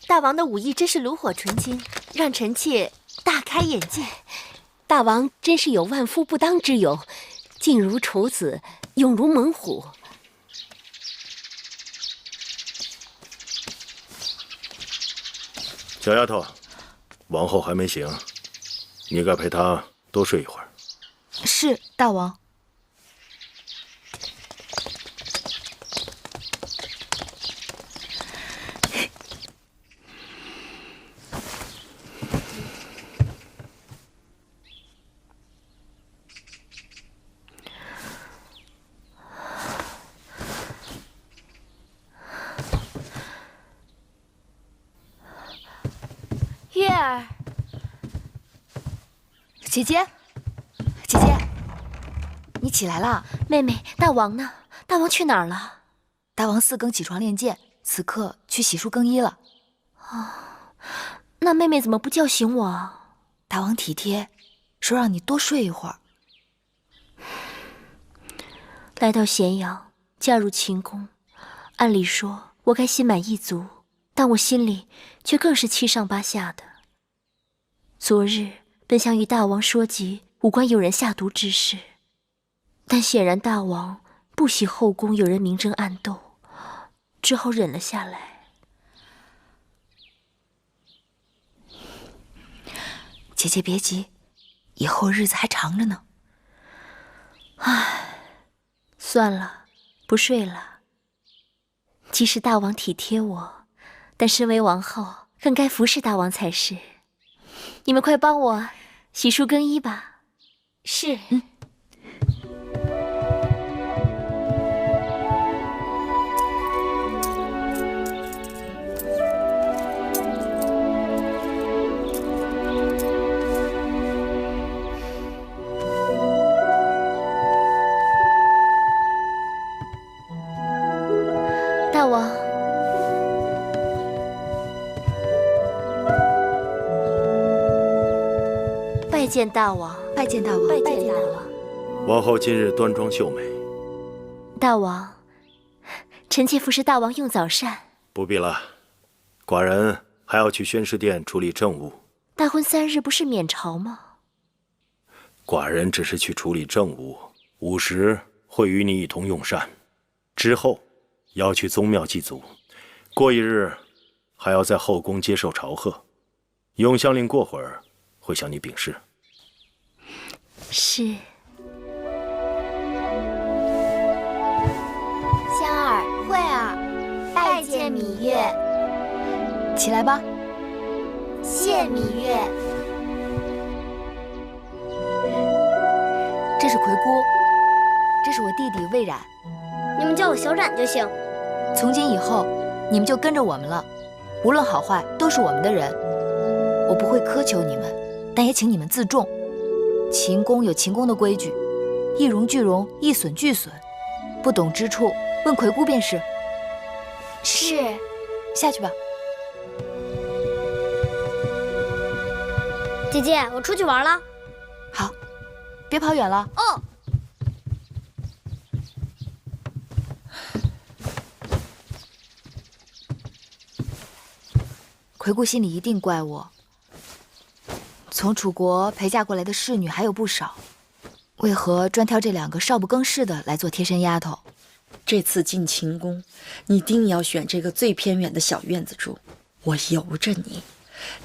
大王的武艺真是炉火纯青，让臣妾大开眼界。大王真是有万夫不当之勇，静如处子，勇如猛虎。小丫头，王后还没醒，你该陪她多睡一会儿。是，大王。月儿，姐姐，姐姐，你起来了。妹妹，大王呢？大王去哪儿了？大王四更起床练剑，此刻去洗漱更衣了。哦，那妹妹怎么不叫醒我？大王体贴，说让你多睡一会儿。来到咸阳，嫁入秦宫，按理说我该心满意足，但我心里却更是七上八下的。昨日本想与大王说及无关有人下毒之事，但显然大王不喜后宫有人明争暗斗，只好忍了下来。姐姐别急，以后日子还长着呢。唉，算了，不睡了。即使大王体贴我，但身为王后，更该服侍大王才是。你们快帮我洗漱更衣吧。是。大王，拜见大王，拜见大王，拜见大王。王后今日端庄秀美。大王，臣妾服侍大王用早膳。不必了，寡人还要去宣示殿处理政务。大婚3日不是免朝吗？寡人只是去处理政务，午时会与你一同用膳，之后要去宗庙祭祖，过一日还要在后宫接受朝贺。永香令过会儿会向你禀示。是。香儿、慧儿，拜见芈月。起来吧。谢芈月。这是葵姑，这是我弟弟魏冉。你们叫我小冉就行。从今以后，你们就跟着我们了，无论好坏都是我们的人。我不会苛求你们，但也请你们自重。秦宫有秦宫的规矩，一荣俱荣，一损俱损。不懂之处，问葵姑便是。是。下去吧。姐姐，我出去玩了。好。别跑远了。哦。魁姑心里一定怪我。从楚国陪嫁过来的侍女还有不少，为何专挑这2个少不更事的来做贴身丫头？这次进秦宫，你定要选这个最偏远的小院子住。我由着你，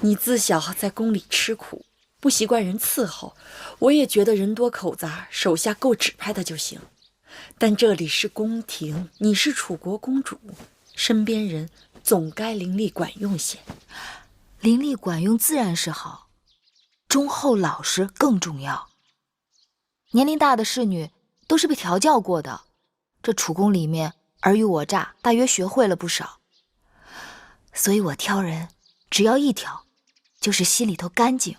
你自小在宫里吃苦，不习惯人伺候，我也觉得人多口杂，手下够指派的就行。但这里是宫廷，你是楚国公主，身边人总该伶俐管用些。伶俐管用自然是好，忠厚老实更重要。年龄大的侍女都是被调教过的，这楚宫里面尔虞我诈大约学会了不少。所以我挑人只要一条，就是心里头干净。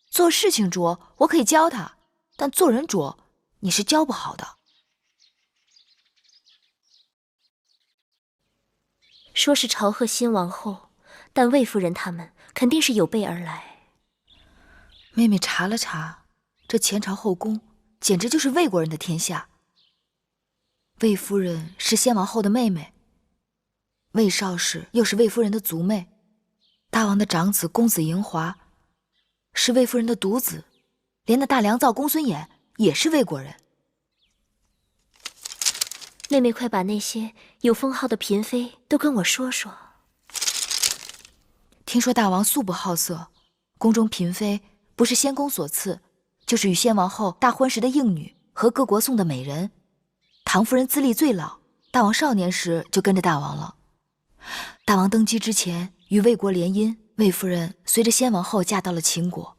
做事情拙我可以教他，但做人拙你是教不好的。说是朝贺新王后，但魏夫人他们肯定是有备而来。妹妹查了查，这前朝后宫简直就是魏国人的天下。魏夫人是先王后的妹妹，魏少氏又是魏夫人的族妹，大王的长子公子嬴华是魏夫人的独子，连那大良造公孙衍也是魏国人。妹妹，快把那些有封号的嫔妃都跟我说说。听说大王素不好色，宫中嫔妃不是先公所赐，就是与先王后大婚时的应女和各国送的美人。唐夫人资历最老，大王少年时就跟着大王了。大王登基之前与魏国联姻，魏夫人随着先王后嫁到了秦国。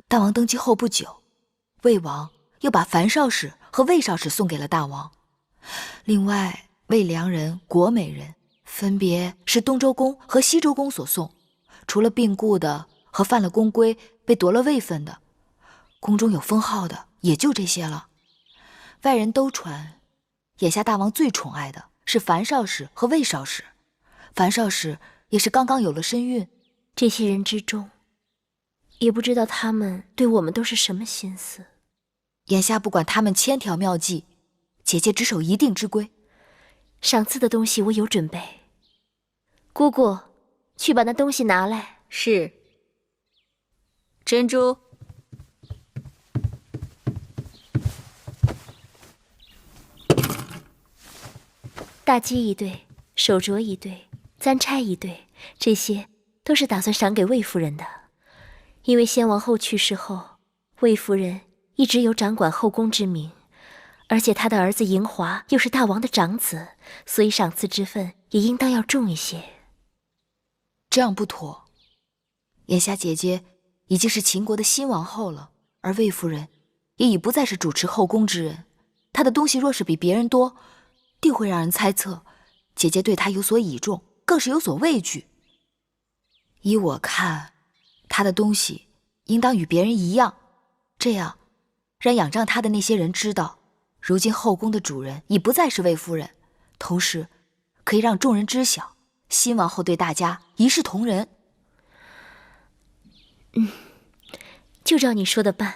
大王登基后不久，魏王又把樊少氏和魏少氏送给了大王。另外，魏良人、国美人分别是东周公和西周公所送，除了病故的和犯了宫规被夺了位分的，宫中有封号的也就这些了。外人都传，眼下大王最宠爱的是樊少氏和魏少氏，樊少氏也是刚刚有了身孕。这些人之中，也不知道他们对我们都是什么心思。眼下不管他们千条妙计，姐姐只守一定之规。赏赐的东西我有准备，姑姑，去把那东西拿来。是。珍珠，大鸡一对，手镯一对，簪钗一对，这些都是打算赏给魏夫人的。因为先王后去世后，魏夫人一直有掌管后宫之名，而且她的儿子嬴华又是大王的长子，所以赏赐之分也应当要重一些。这样不妥，眼下姐姐已经是秦国的新王后了，而魏夫人也已不再是主持后宫之人，她的东西若是比别人多，定会让人猜测姐姐对她有所倚重，更是有所畏惧。依我看，她的东西应当与别人一样，这样让仰仗她的那些人知道，如今后宫的主人已不再是魏夫人，同时可以让众人知晓新王后对大家一视同仁。就照你说的办。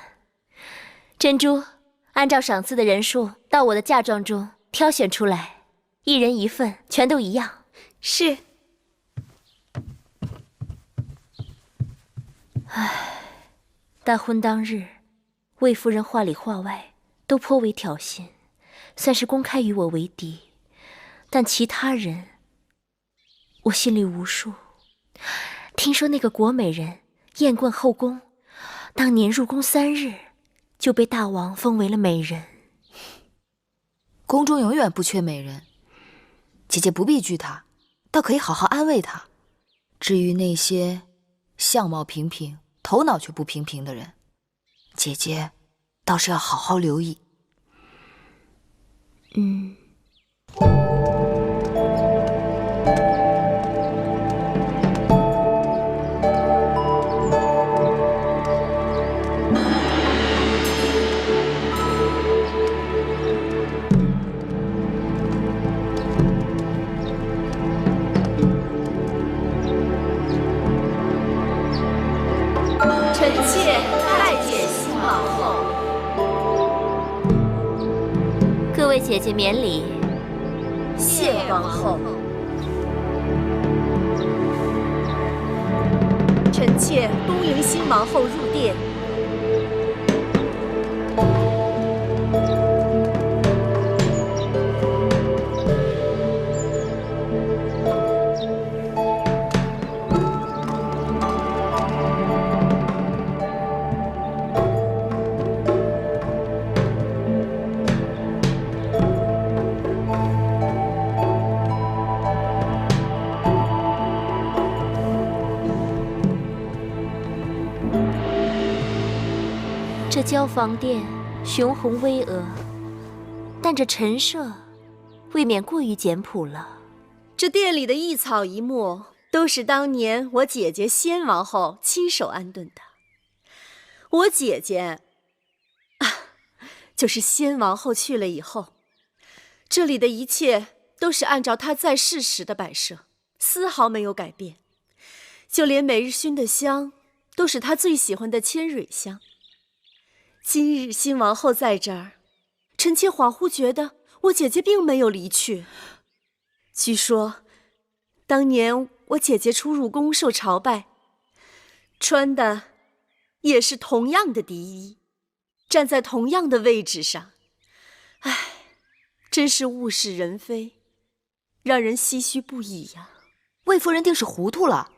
珍珠，按照赏赐的人数到我的嫁妆中挑选出来，一人一份，全都一样。是。唉，大婚当日，魏夫人话里话外都颇为挑衅，算是公开与我为敌。但其他人，我心里无数。听说那个国美人艳冠后宫，当年入宫3日，就被大王封为了美人。宫中永远不缺美人，姐姐不必惧她，倒可以好好安慰她。至于那些相貌平平、头脑却不平平的人，姐姐倒是要好好留意。臣妾拜见新王后。为姐姐免礼。谢王后。臣妾恭迎新王后入殿。这交房殿雄宏巍峨，但这陈设未免过于简朴了。这殿里的一草一木，都是当年我姐姐先王后亲手安顿的。我姐姐就是先王后去了以后，这里的一切都是按照她在世时的摆设，丝毫没有改变。就连每日熏的香，都是她最喜欢的千蕊香。今日新王后在这儿，臣妾恍惚觉得我姐姐并没有离去。据说，当年我姐姐出入宫受朝拜，穿的也是同样的敌衣，站在同样的位置上。唉，真是物是人非，让人唏嘘不已呀。魏夫人定是糊涂了。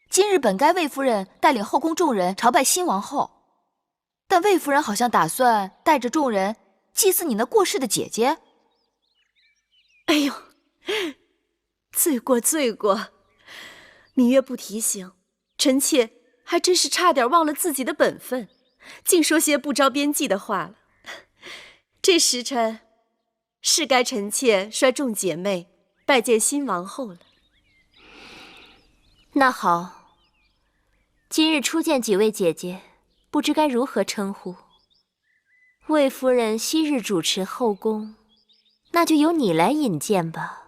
今日本该魏夫人带领后宫众人朝拜新王后，但魏夫人好像打算带着众人祭祀你那过世的姐姐。哎呦，罪过罪过！芈月不提醒，臣妾还真是差点忘了自己的本分，竟说些不着边际的话了。这时辰是该臣妾率众姐妹拜见新王后了。那好，今日初见几位姐姐，不知该如何称呼。魏夫人昔日主持后宫，那就由你来引荐吧。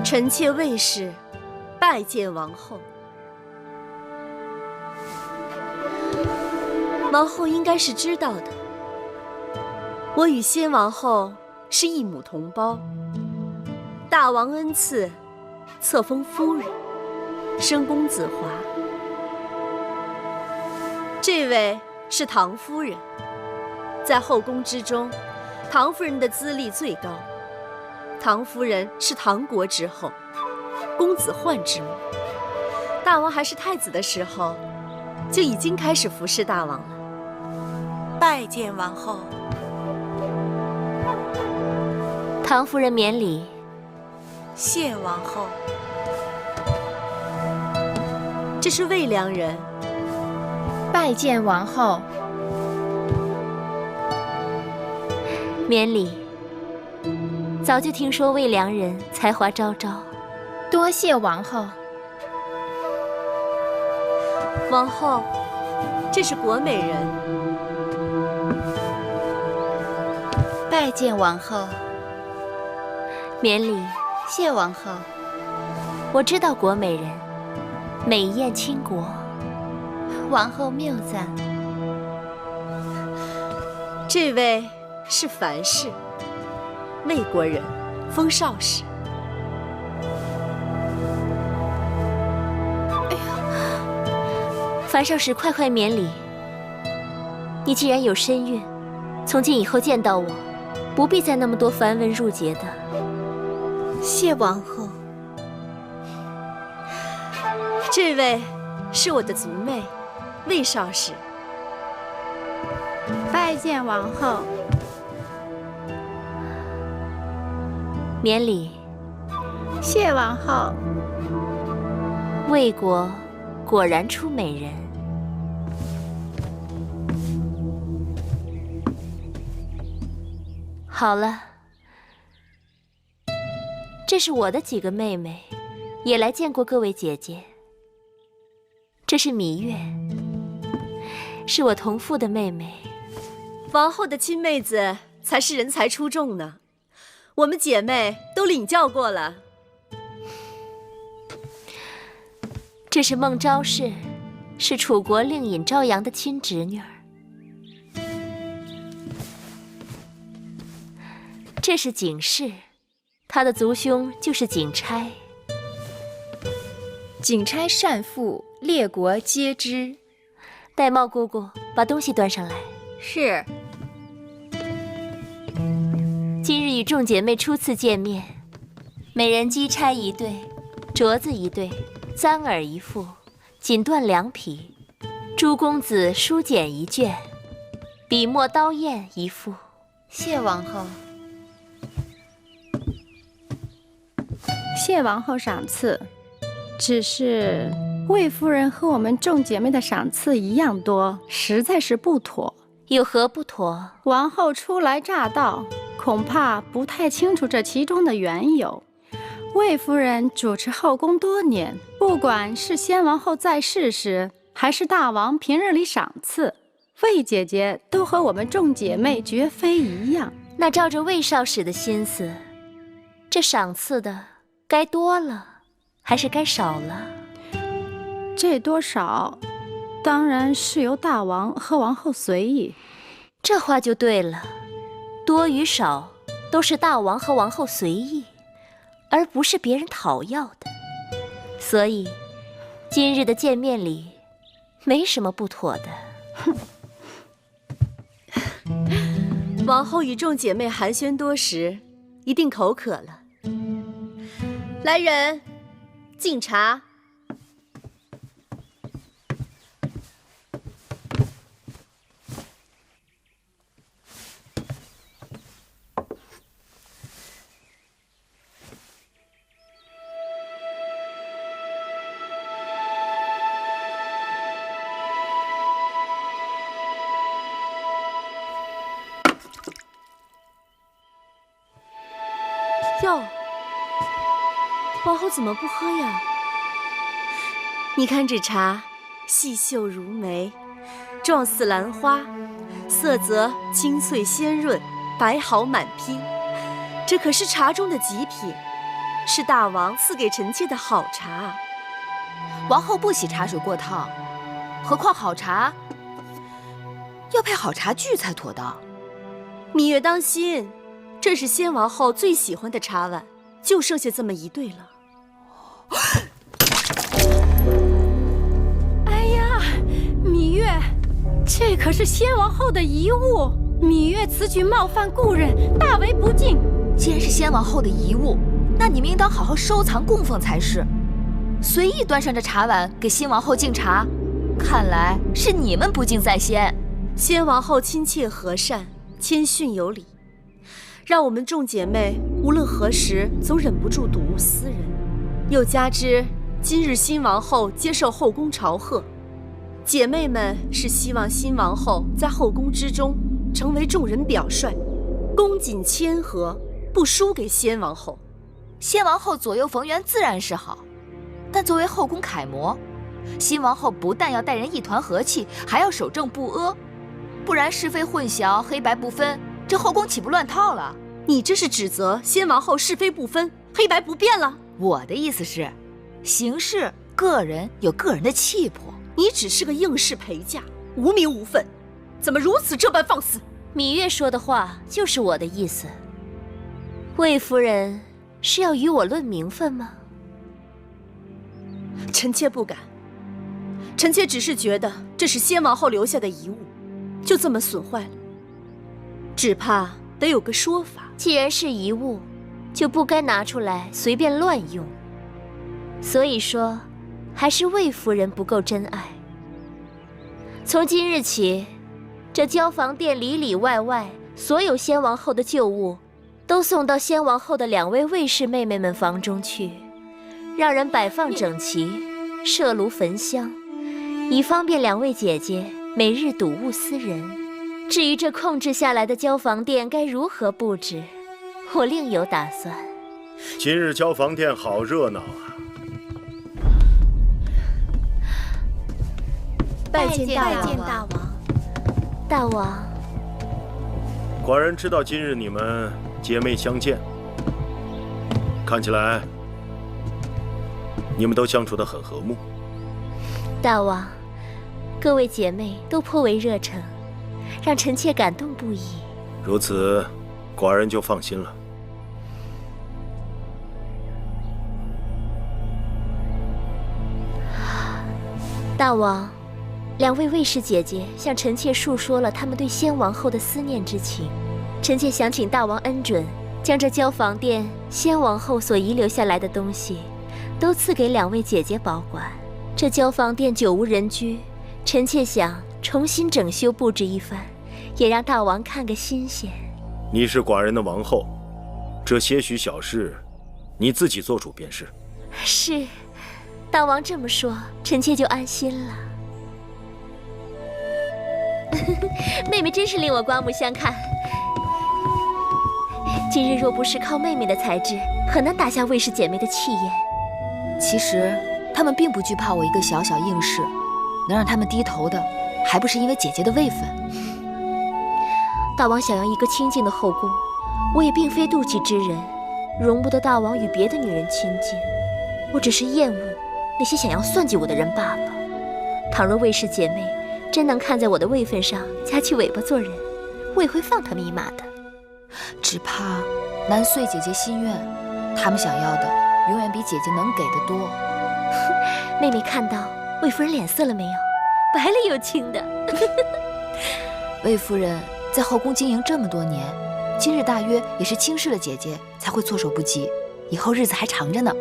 臣妾魏氏拜见王后。王后应该是知道的，我与先王后是一母同胞，大王恩赐，册封夫人，生公子华。这位是唐夫人，在后宫之中，唐夫人的资历最高。唐夫人是唐国之后，公子焕之母。大王还是太子的时候，就已经开始服侍大王了。拜见王后。唐夫人免礼。谢王后。这是魏良人。拜见王后。免礼。早就听说魏良人才华昭昭，多谢王后。王后，这是国美人。拜见王后。免礼。谢王后。我知道国美人，美艳倾国。王后谬赞。这位是樊氏。魏国人，封少氏。哎呀，樊少氏，快快免礼。你既然有身孕，从今以后见到我，不必再那么多繁文缛节的。谢王后。这位是我的族妹，魏少氏。拜见王后。免礼。谢王后。魏国果然出美人。好了，这是我的几个妹妹，也来见过各位姐姐。这是芈月，是我同父的妹妹。王后的亲妹子才是人才出众呢。我们姐妹都领教过了。这是孟昭氏，是楚国令尹昭阳的亲侄女儿。这是景氏，她的族兄就是景差。景差善赋，列国皆知。玳瑁姑姑，把东西端上来。是。今日与众姐妹初次见面，每人机钗一对，镯子一对，簪耳一副，锦缎2匹，诸公子书简一卷，笔墨刀砚一副。谢王后。谢王后赏赐。只是魏夫人和我们众姐妹的赏赐一样多，实在是不妥。有何不妥？王后初来乍到，恐怕不太清楚这其中的缘由。魏夫人主持后宫多年，不管是先王后在世时，还是大王平日里赏赐，魏姐姐都和我们众姐妹绝非一样。那照着魏少使的心思，这赏赐的该多了还是该少了？这多少，当然是由大王和王后随意。这话就对了，多与少都是大王和王后随意，而不是别人讨要的。所以，今日的见面礼，没什么不妥的。王后与众姐妹寒暄多时，一定口渴了。来人，敬茶。哟，王后怎么不喝呀？你看这茶，细秀如眉，状似兰花，色泽清脆鲜润，白毫满披。这可是茶中的极品，是大王赐给臣妾的好茶。王后不喜茶水过烫，何况好茶要配好茶具才妥当。芈月当心，这是先王后最喜欢的茶碗，就剩下这么一对了。哎呀，芈月，这可是先王后的遗物，芈月此举冒犯故人，大为不敬。既然是先王后的遗物，那你们应当好好收藏供奉才是。随意端上这茶碗给新王后敬茶，看来是你们不敬在先。先王后亲切和善，谦逊有礼，让我们众姐妹无论何时总忍不住睹物思人。又加之今日新王后接受后宫朝贺，姐妹们是希望新王后在后宫之中成为众人表率，恭谨谦和，不输给先王后。先王后左右逢源自然是好，但作为后宫楷模，新王后不但要待人一团和气，还要守正不阿，不然是非混淆，黑白不分，这后宫岂不乱套了？你这是指责先王后是非不分，黑白不变了？我的意思是，行事个人有个人的气魄。你只是个应试陪嫁，无名无分，怎么如此这般放肆？芈月说的话就是我的意思。魏夫人是要与我论名分吗？臣妾不敢，臣妾只是觉得这是先王后留下的遗物，就这么损坏了，只怕得有个说法。既然是遗物，就不该拿出来随便乱用。所以说，还是魏夫人不够真爱。从今日起，这交房殿里里外外所有先王后的旧物，都送到先王后的2位卫士妹妹们房中去，让人摆放整齐，设炉焚香，以方便2位姐姐每日睹物思人。至于这控制下来的交房殿该如何布置，我另有打算。今日交房殿好热闹啊！拜见大王。大王，寡人知道今日你们姐妹相见，看起来你们都相处得很和睦。大王，各位姐妹都颇为热诚，让臣妾感动不已。如此，寡人就放心了。大王，两位卫士姐姐向臣妾述说了他们对先王后的思念之情，臣妾想请大王恩准，将这交房殿先王后所遗留下来的东西，都赐给两位姐姐保管。这交房殿久无人居，臣妾想重新整修布置一番，也让大王看个新鲜。你是寡人的王后，这些许小事，你自己做主便是。是，大王这么说，臣妾就安心了。妹妹真是令我刮目相看。今日若不是靠妹妹的才智，很难打下卫氏姐妹的气焰。其实她们并不惧怕我一个小小应试，能让她们低头的，还不是因为姐姐的位分。大王想要一个清静的后宫，我也并非妒忌之人，容不得大王与别的女人亲近。我只是厌恶那些想要算计我的人罢了。倘若卫氏姐妹真能看在我的位分上夹起尾巴做人，我也会放她们一马的。只怕难遂姐姐心愿，她们想要的永远比姐姐能给的多。妹妹看到魏夫人脸色了没有？白了又青的。魏夫人在后宫经营这么多年，今日大约也是轻视了姐姐，才会措手不及。以后日子还长着呢。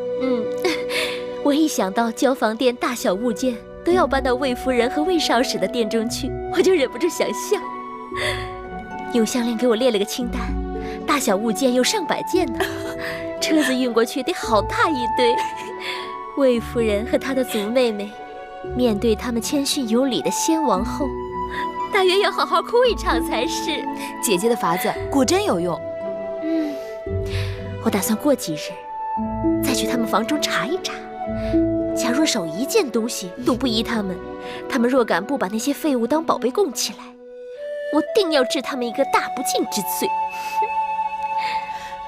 我一想到交房殿大小物件都要搬到魏夫人和魏少使的殿中去，我就忍不住想笑。永香莲给我列了个清单，大小物件有上百件呢，车子运过去得好大一堆。魏夫人和她的族妹妹，面对他们谦逊有礼的先王后，大约要好好哭一场才是。姐姐的法子果真有用。我打算过几日再去他们房中查一查，假若少一件东西都不依他们若敢不把那些废物当宝贝供起来，我定要治他们一个大不敬之罪。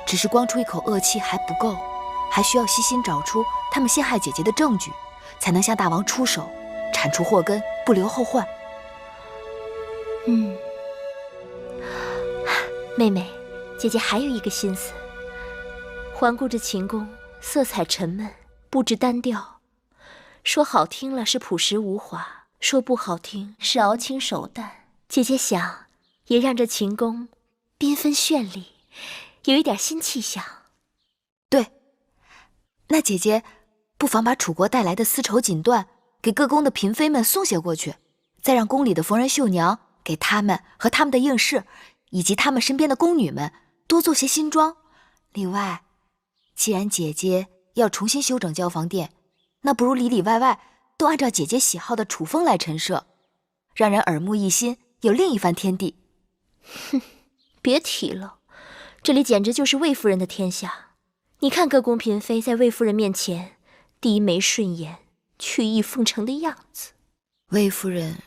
只是光出一口恶气还不够，还需要细心找出他们陷害姐姐的证据，才能向大王出手，铲除祸根，不留后患。妹妹，姐姐还有一个心思。环顾着秦宫，色彩沉闷，布置单调，说好听了是朴实无华，说不好听是熬青手淡。姐姐想，也让这秦宫缤纷绚丽，有一点新气象。对，那姐姐不妨把楚国带来的丝绸锦缎给各宫的嫔妃们送些过去，再让宫里的缝人绣娘给他们和他们的应试，以及他们身边的宫女们多做些新装。另外，既然姐姐要重新修整交房殿，那不如里里外外都按照姐姐喜好的楚风来陈设，让人耳目一新，有另一番天地。别提了，这里简直就是魏夫人的天下。你看各宫嫔妃在魏夫人面前低眉顺眼，曲意奉承的样子。魏夫人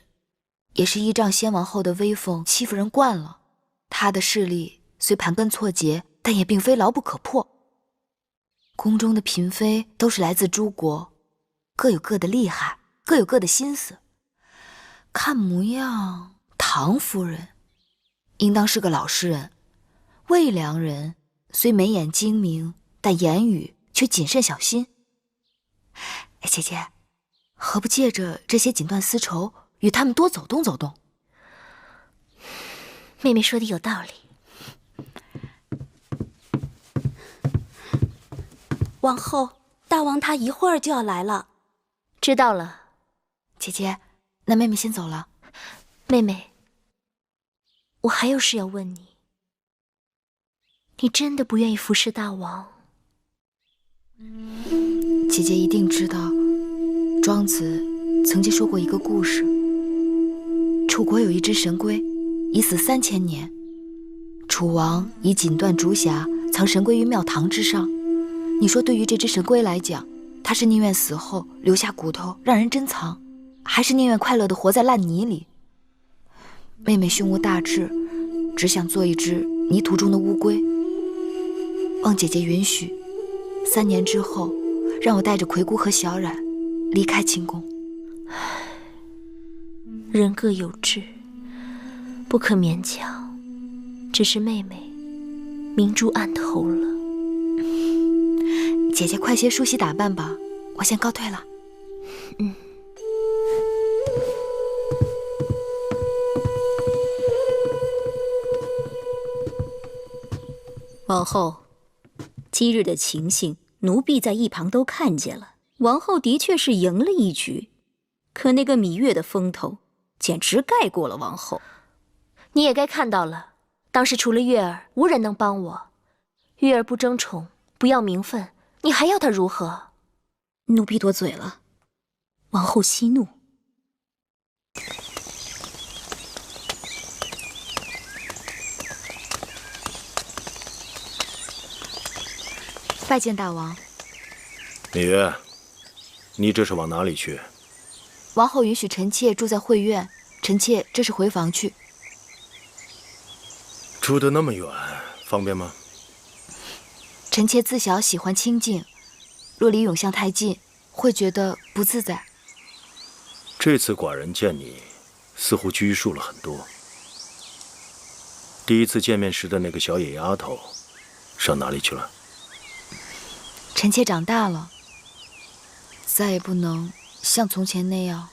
也是依仗先王后的威风欺负人惯了，她的势力虽盘根错节，但也并非牢不可破。宫中的嫔妃都是来自诸国，各有各的厉害，各有各的心思。看模样，唐夫人应当是个老实人，魏良人虽眉眼精明，但言语却谨慎小心。姐姐，何不借着这些锦缎丝绸，与他们多走动走动？妹妹说的有道理。王后，大王他一会儿就要来了。知道了。姐姐，那妹妹先走了。妹妹，我还有事要问你。你真的不愿意服侍大王？姐姐一定知道，庄子曾经说过一个故事。楚国有一只神龟，已死3000年。楚王以锦缎竹匣藏神龟于庙堂之上。你说对于这只神龟来讲，它是宁愿死后留下骨头让人珍藏，还是宁愿快乐地活在烂泥里？妹妹胸无大志，只想做一只泥土中的乌龟。望姐姐允许，3年之后，让我带着葵姑和小冉离开秦宫。人各有志，不可勉强。只是妹妹明珠暗投了。姐姐快些梳洗打扮吧，我先告退了。王后，今日的情形，奴婢在一旁都看见了。王后的确是赢了一局，可那个芈月的风头，简直盖过了王后。你也该看到了，当时除了月儿，无人能帮我。月儿不争宠，不要名分，你还要她如何？奴婢多嘴了，王后息怒。拜见大王。芈月，你这是往哪里去？王后允许臣妾住在会院，臣妾这是回房去。住得那么远，方便吗？臣妾自小喜欢清静，若离永巷太近，会觉得不自在。这次寡人见你，似乎拘束了很多。第一次见面时的那个小野丫头，上哪里去了？臣妾长大了，再也不能像从前那样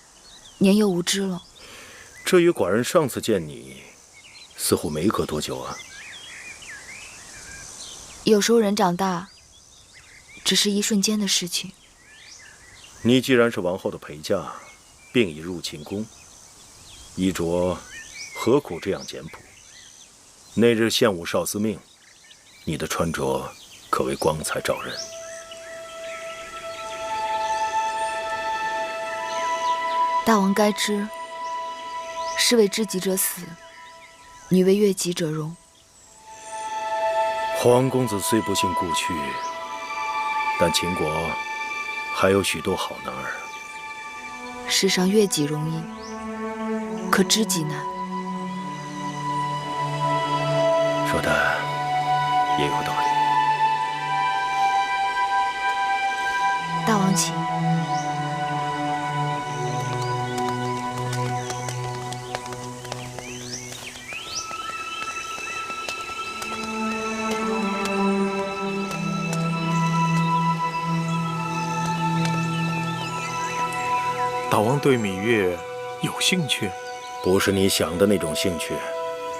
年幼无知了。这与寡人上次见你，似乎没隔多久啊。有时候人长大，只是一瞬间的事情。你既然是王后的陪嫁，并已入寝宫，衣着何苦这样简朴？那日献武少司命，你的穿着可谓光彩照人。大王该知，士为知己者死，女为悦己者容。皇公子虽不幸故去，但秦国还有许多好男儿。世上悦己容易，可知己难。说的也有道理。大王请。大王对芈月有兴趣？不是你想的那种兴趣，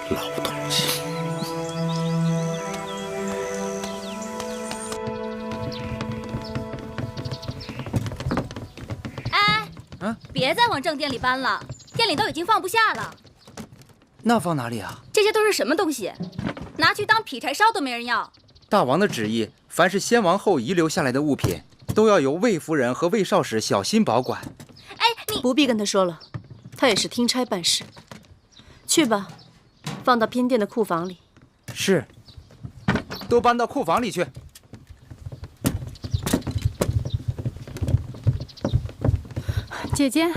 老东西。哎，别再往正殿里搬了，店里都已经放不下了。那放哪里啊？这些都是什么东西？拿去当劈柴烧都没人要。大王的旨意，凡是先王后遗留下来的物品，都要由魏夫人和魏少使小心保管。哎，你不必跟他说了，他也是听差办事。去吧，放到偏殿的库房里。是，都搬到库房里去。姐姐，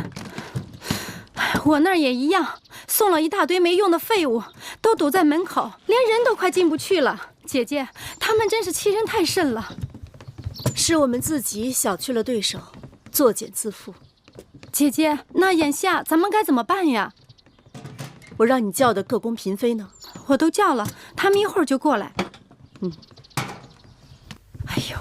我那儿也一样，送了一大堆没用的废物，都堵在门口，连人都快进不去了。姐姐，他们真是欺人太甚了。是我们自己小觑了对手，作茧自缚。姐姐，那眼下咱们该怎么办呀？我让你叫的各宫嫔妃呢？我都叫了，他们一会儿就过来。哎呦，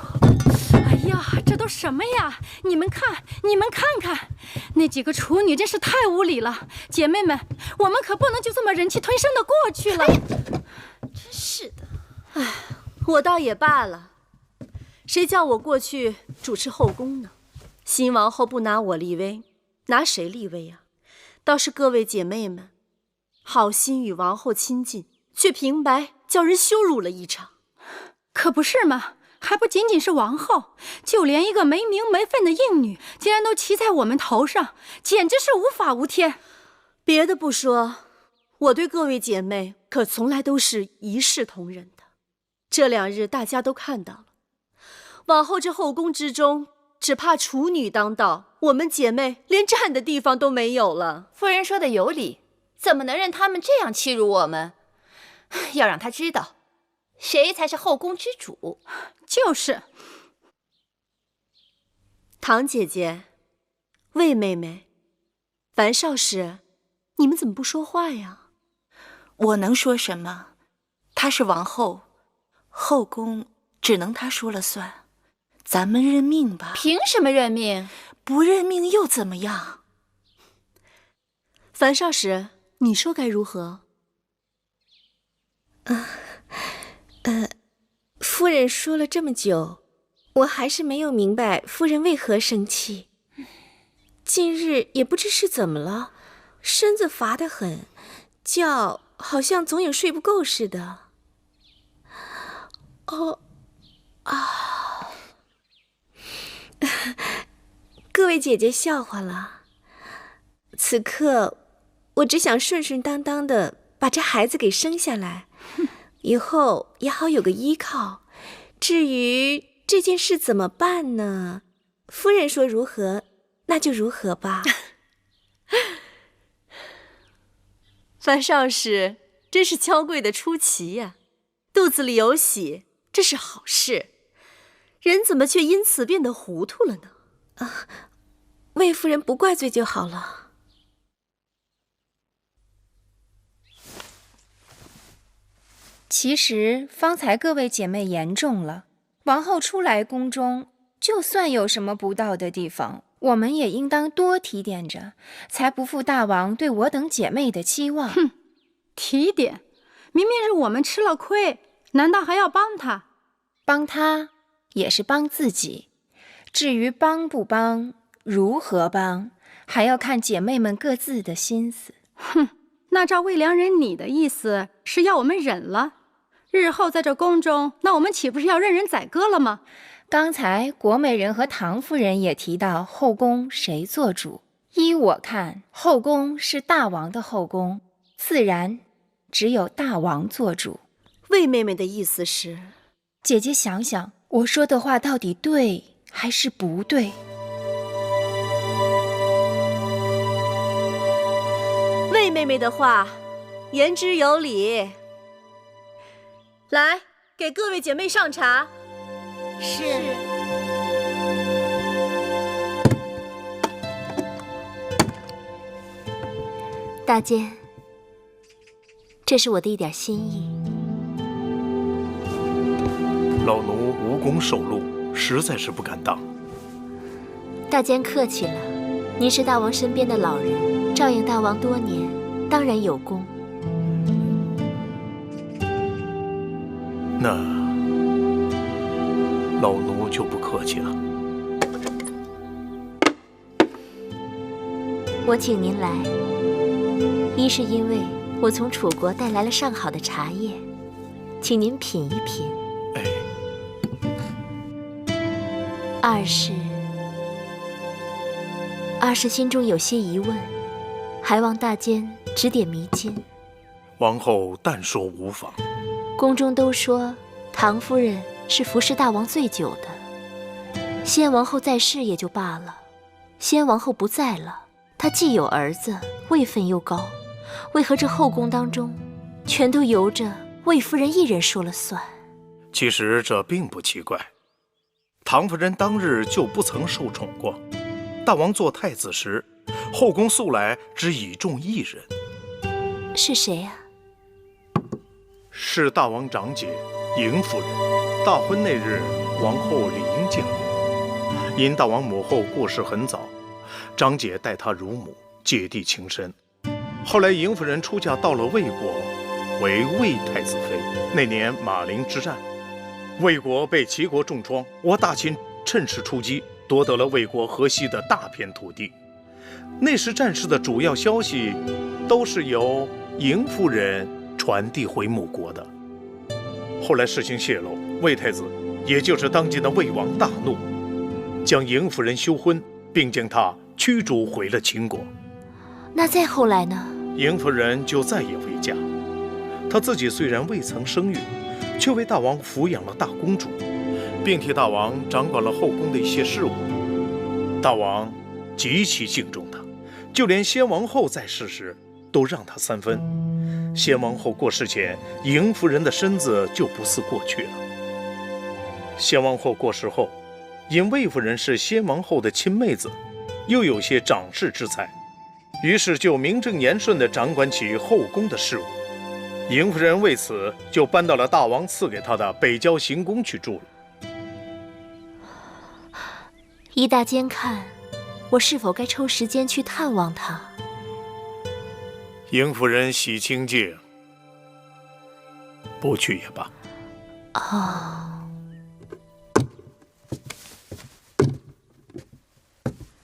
哎呀，这都什么呀？你们看，你们看看，那几个处女真是太无礼了。姐妹们，我们可不能就这么忍气吞声的过去了。真是的，哎，我倒也罢了，谁叫我过去主持后宫呢？新王后不拿我立威，拿谁立威呀？倒是各位姐妹们，好心与王后亲近，却平白叫人羞辱了一场。可不是嘛，还不仅仅是王后，就连一个没名没分的应女，竟然都骑在我们头上，简直是无法无天。别的不说，我对各位姐妹可从来都是一视同仁的。这2日大家都看到了，往后这后宫之中，只怕处女当道，我们姐妹连站的地方都没有了。夫人说的有理，怎么能任他们这样欺辱我们？要让他知道，谁才是后宫之主。就是。唐姐姐、魏妹妹、樊少使，你们怎么不说话呀？我能说什么？她是王后，后宫只能她说了算。咱们认命吧。凭什么认命？不认命又怎么样？樊少使，你说该如何？夫人说了这么久，我还是没有明白夫人为何生气。近日也不知是怎么了，身子乏得很，觉好像总有睡不够似的。各位姐姐笑话了。此刻我只想顺顺当当的把这孩子给生下来，以后也好有个依靠。至于这件事怎么办呢？夫人说如何，那就如何吧。樊少使真是娇贵的出奇呀，肚子里有喜，这是好事。人怎么却因此变得糊涂了呢？魏夫人不怪罪就好了。其实方才各位姐妹言重了，王后初来宫中，就算有什么不到的地方，我们也应当多提点着，才不负大王对我等姐妹的期望。哼，提点，明明是我们吃了亏，难道还要帮他？帮他也是帮自己，至于帮不帮，如何帮，还要看姐妹们各自的心思。哼，那照魏良人你的意思是要我们忍了？日后在这宫中，那我们岂不是要任人宰割了吗？刚才国美人和唐夫人也提到后宫谁做主，依我看，后宫是大王的后宫，自然只有大王做主。魏妹妹的意思是，姐姐想想，我说的话到底对还是不对？魏妹妹的话言之有理。来，给各位姐妹上茶。是。大监，这是我的一点心意。老奴无功受禄，实在是不敢当。大监客气了，您是大王身边的老人，照应大王多年，当然有功。那老奴就不客气了。我请您来，一是因为我从楚国带来了上好的茶叶，请您品一品。二是心中有些疑问，还望大监指点迷津。王后但说无妨。宫中都说唐夫人是服侍大王最久的，先王后在世也就罢了，先王后不在了，她既有儿子，位分又高，为何这后宫当中全都由着魏夫人一人说了算？其实这并不奇怪，唐夫人当日就不曾受宠过。大王做太子时，后宫素来只倚重一人。是谁呀？是大王长姐嬴夫人。大婚那日，王后理应见过。因大王母后过世很早，长姐待她如母，姐弟情深。后来嬴夫人出嫁到了魏国，为魏太子妃。那年马陵之战，魏国被齐国重创，我大秦趁势出击，夺得了魏国河西的大片土地。那时战事的主要消息都是由嬴夫人传递回母国的。后来事情泄露，魏太子，也就是当今的魏王大怒，将嬴夫人休婚，并将她驱逐回了秦国。那再后来呢？嬴夫人就再也未嫁。她自己虽然未曾生育，却为大王抚养了大公主，并替大王掌管了后宫的一些事务。大王极其敬重她，就连先王后在世时都让她3分。先王后过世前，嬴夫人的身子就不似过去了。先王后过世后，因魏夫人是先王后的亲妹子，又有些长世之才，于是就名正言顺地掌管起后宫的事务。嬴夫人为此就搬到了大王赐给她的北郊行宫去住了。依大监看，我是否该抽时间去探望她？嬴夫人喜清静，不去也罢。哦，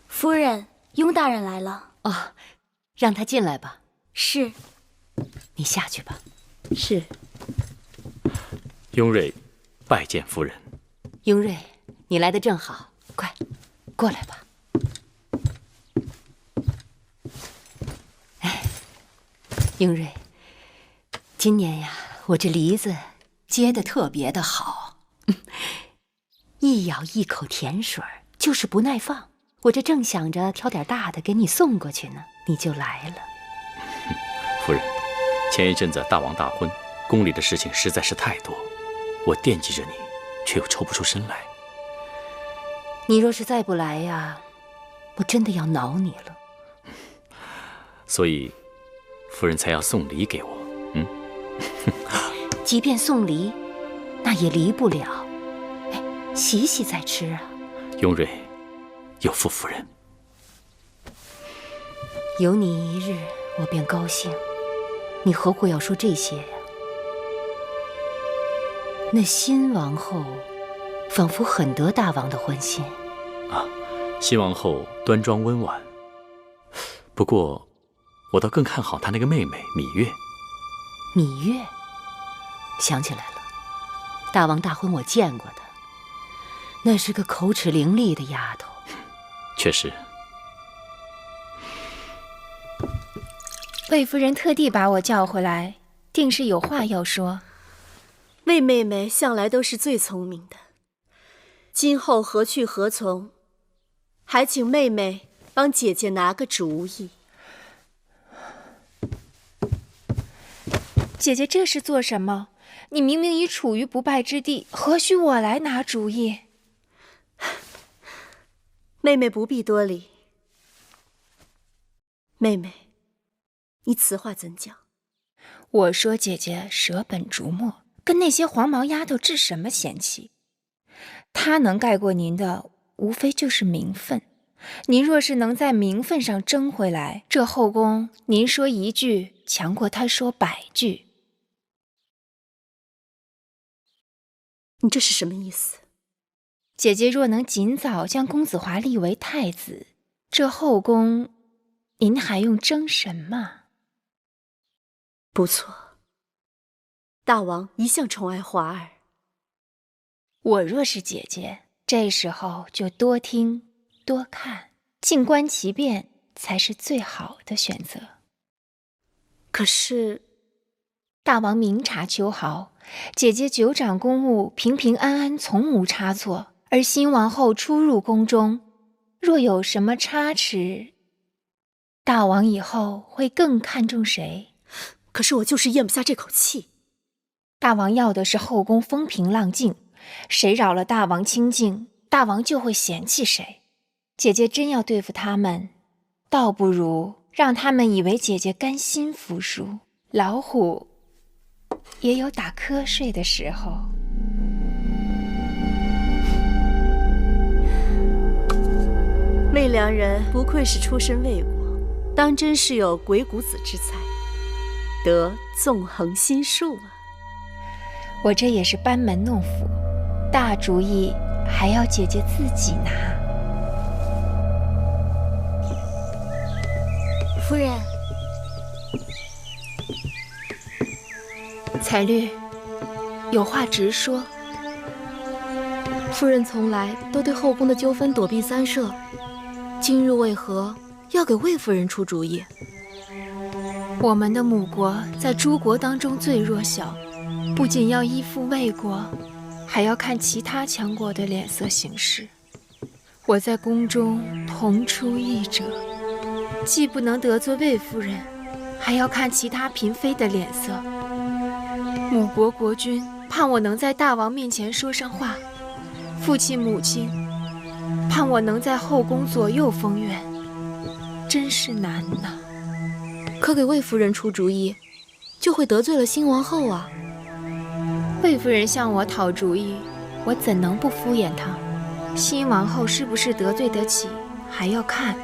夫人，雍大人来了。哦，让他进来吧。是。你下去吧。是。雍瑞拜见夫人。雍瑞，你来得正好，快过来吧。哎，雍瑞，今年呀，我这梨子结得特别的好，一咬一口甜水儿，就是不耐放。我这正想着挑点大的给你送过去呢，你就来了。夫人，前一阵子大王大婚，宫里的事情实在是太多，我惦记着你，却又抽不出身来。你若是再不来呀，我真的要恼你了。所以，夫人才要送礼给我。即便送梨，那也离不了。哎，洗洗再吃啊。雍瑞，有负夫人。有你一日，我便高兴。你何苦要说这些呀？那新王后仿佛很得大王的欢心啊。新王后端庄温婉，不过我倒更看好她那个妹妹芈月。芈月，想起来了，大王大婚我见过她，那是个口齿伶俐的丫头。确实。魏夫人特地把我叫回来，定是有话要说。魏妹妹向来都是最聪明的，今后何去何从，还请妹妹帮姐姐拿个主意。姐姐这是做什么？你明明已处于不败之地，何须我来拿主意？妹妹不必多礼。妹妹，你此话怎讲？我说姐姐舍本逐末，跟那些黄毛丫头置什么嫌弃？她能盖过您的，无非就是名分。您若是能在名分上争回来，这后宫您说一句，强过她说100句。你这是什么意思？姐姐若能尽早将公子华立为太子，这后宫您还用争什么？不错，大王一向宠爱华儿。我若是姐姐，这时候就多听多看，静观其变才是最好的选择。可是大王明察秋毫，姐姐久掌公务，平平安安，从无差错。而新王后初入宫中，若有什么差池，大王以后会更看重谁？可是我就是咽不下这口气。大王要的是后宫风平浪静，谁扰了大王清静，大王就会嫌弃谁。姐姐真要对付他们，倒不如让他们以为姐姐甘心服输。老虎也有打瞌睡的时候。魏良人不愧是出身魏国，当真是有鬼谷子之才，得纵横心术啊！我这也是班门弄斧，大主意还要姐姐自己拿。夫人，彩绿，有话直说。夫人从来都对后宫的纠纷躲避三舍，今日为何要给魏夫人出主意？我们的母国在诸国当中最弱小，不仅要依附魏国，还要看其他强国的脸色行事。我在宫中同出一辙，既不能得罪魏夫人，还要看其他嫔妃的脸色。母国国君盼我能在大王面前说上话，父亲母亲盼我能在后宫左右风远，真是难呐。可给魏夫人出主意，就会得罪了新王后啊。魏夫人向我讨主意，我怎能不敷衍她？新王后是不是得罪得起，还要看。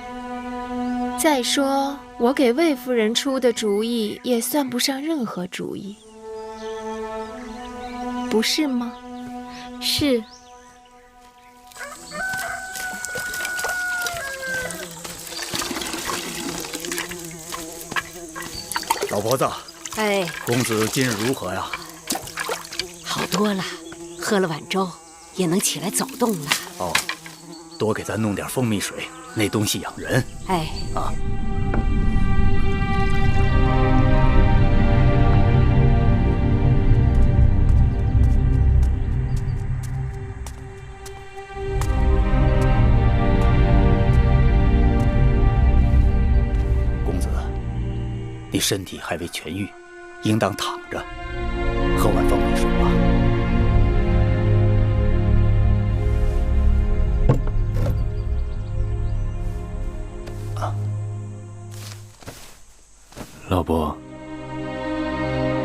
再说，我给魏夫人出的主意也算不上任何主意，不是吗？是。老婆子，哎，公子今日如何呀？好多了，喝了碗粥也能起来走动了。哦，多给咱弄点蜂蜜水，那东西养人。哎，啊。公子，你身体还未痊愈，应当躺着，喝碗蜂蜜水吧。老伯，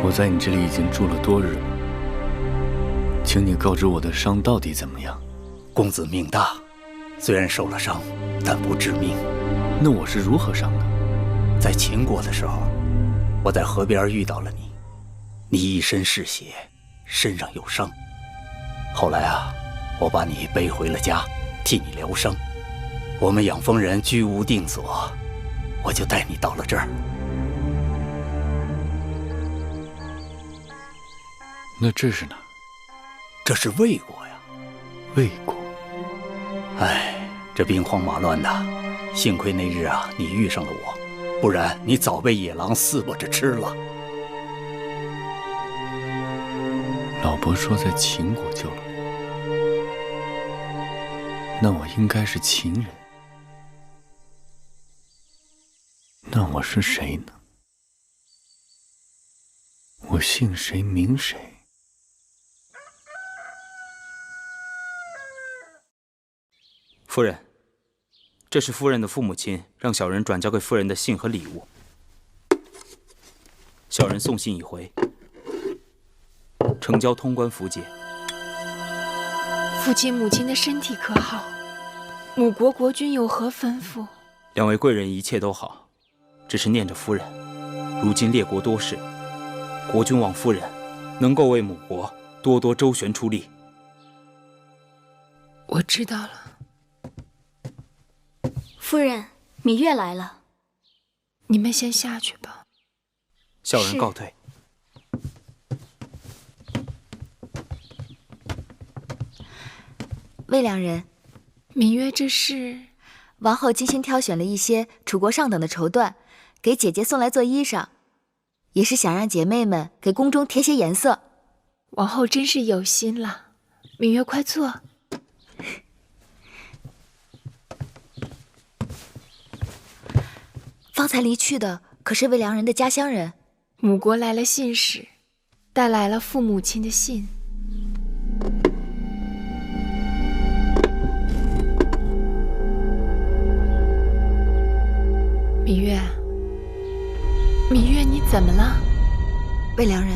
我在你这里已经住了多日了，请你告知我的伤到底怎么样？公子命大，虽然受了伤，但不致命。那我是如何伤的？在秦国的时候，我在河边遇到了你，你一身是血，身上有伤。后来啊，我把你背回了家，替你疗伤。我们养蜂人居无定所，我就带你到了这儿。那这是哪？这是魏国呀。魏国。哎，这兵荒马乱的，幸亏那日啊你遇上了我，不然你早被野狼撕巴着吃了。老伯说在秦国救了我，那我应该是秦人。那我是谁呢？我姓谁名谁？夫人，这是夫人的父母亲让小人转交给夫人的信和礼物。小人送信已回，呈交通关符节。父亲母亲的身体可好？母国国君有何吩咐？两位贵人一切都好，只是念着夫人，如今列国多事，国君望夫人能够为母国多多周旋出力。我知道了。夫人，芈月来了。你们先下去吧。小人告退。魏良人，芈月，这是王后精心挑选了一些楚国上等的绸缎，给姐姐送来做衣裳，也是想让姐妹们给宫中添些颜色。王后真是有心了。芈月，快坐。方才离去的可是魏良人的家乡人。母国来了信使，带来了父母亲的信。芈月，芈月，你怎么了？魏良人，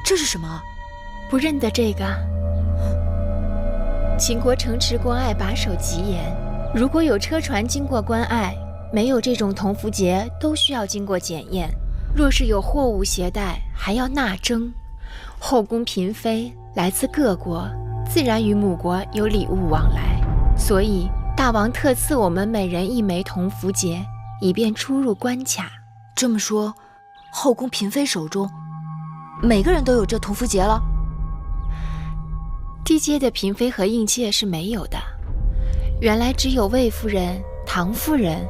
这是什么？不认得这个？秦国城池关隘把守极严，如果有车船经过关隘，没有这种铜符节，都需要经过检验。若是有货物携带，还要纳征。后宫嫔妃来自各国，自然与母国有礼物往来，所以大王特赐我们每人1枚铜符节，以便出入关卡。这么说，后宫嫔妃手中每个人都有这铜符节了？低阶的嫔妃和应妾是没有的，原来只有魏夫人、唐夫人、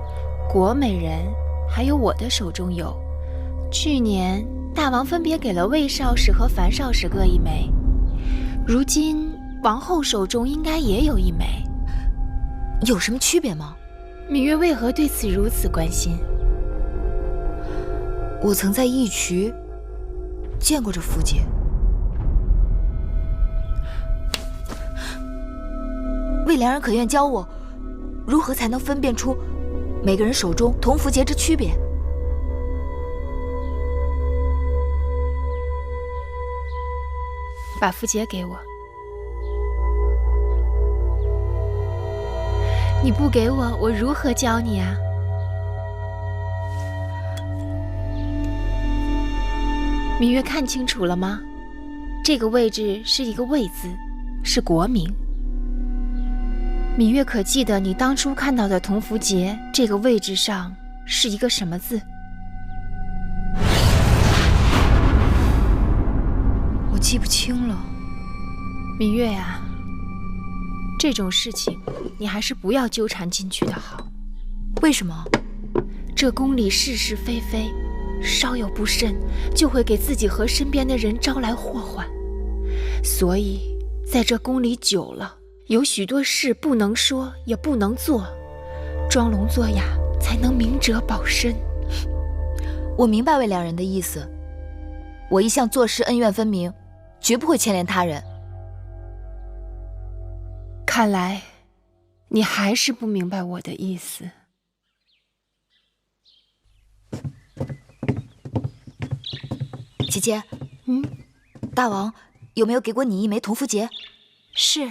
国美人，还有我的手中有。去年大王分别给了魏少使和樊少使各1枚，如今王后手中应该也有1枚。有什么区别吗？芈月为何对此如此关心？我曾在义渠见过这符节。魏良人可愿教我，如何才能分辨出每个人手中铜符节之区别？把符节给我。你不给我，我如何教你啊？芈月看清楚了吗？这个位置是一个魏字，是国名。芈月可记得你当初看到的铜符节这个位置上是一个什么字？我记不清了。芈月呀，这种事情你还是不要纠缠进去的好。为什么？这宫里是是非非，稍有不慎就会给自己和身边的人招来祸患。所以在这宫里久了，有许多事不能说也不能做，装聋作哑才能明哲保身。我明白魏良人的意思，我一向做事恩怨分明，绝不会牵连他人。看来你还是不明白我的意思。姐姐，大王有没有给过你一枚铜符节？是，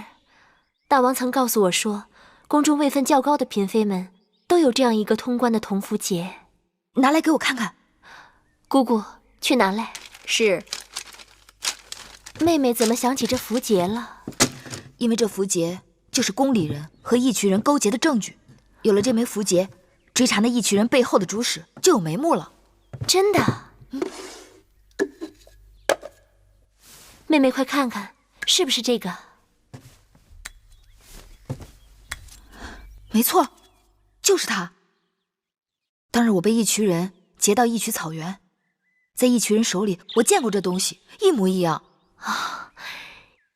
大王曾告诉我说，宫中位分较高的嫔妃们都有这样一个通关的铜符节。拿来给我看看。姑姑，去拿来。是。妹妹怎么想起这符节了？因为这符节就是宫里人和义渠人勾结的证据。有了这枚符节，追查那义渠人背后的主使就有眉目了。真的？妹妹快看看，是不是这个？没错，就是他。当日我被义渠人劫到义渠草原，在义渠人手里，我见过这东西，一模一样。啊，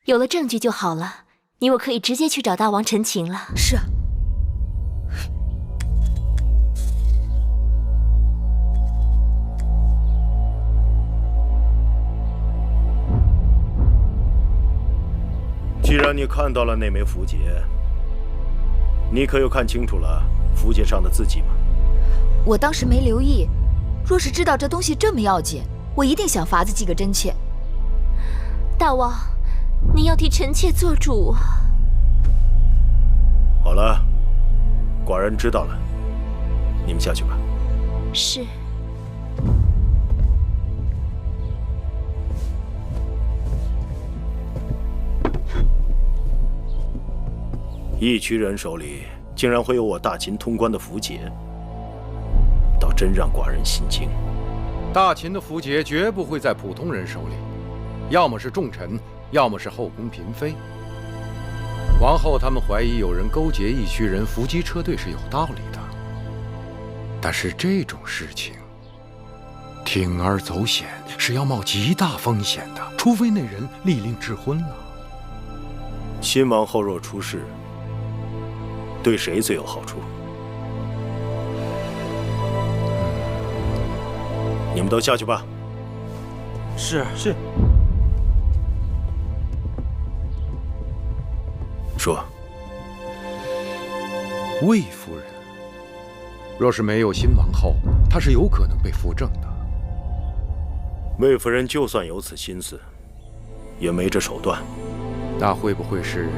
有了证据就好了，你我可以直接去找大王陈情了。是。既然你看到了那枚符节，你可有看清楚了符节上的字迹吗？我当时没留意，若是知道这东西这么要紧，我一定想法子记个真切。大王，你要替臣妾做主啊！好了，寡人知道了，你们下去吧。是。义渠人手里竟然会有我大秦通关的符节，倒真让寡人心惊。大秦的符节绝不会在普通人手里，要么是重臣，要么是后宫嫔妃。王后他们怀疑有人勾结义渠人伏击车队是有道理的，但是这种事情铤而走险是要冒极大风险的，除非那人立令智昏了。新王后若出事，对谁最有好处？你们都下去吧。是。说。魏夫人，若是没有新王后，她是有可能被扶正的。魏夫人就算有此心思，也没这手段。那会不会是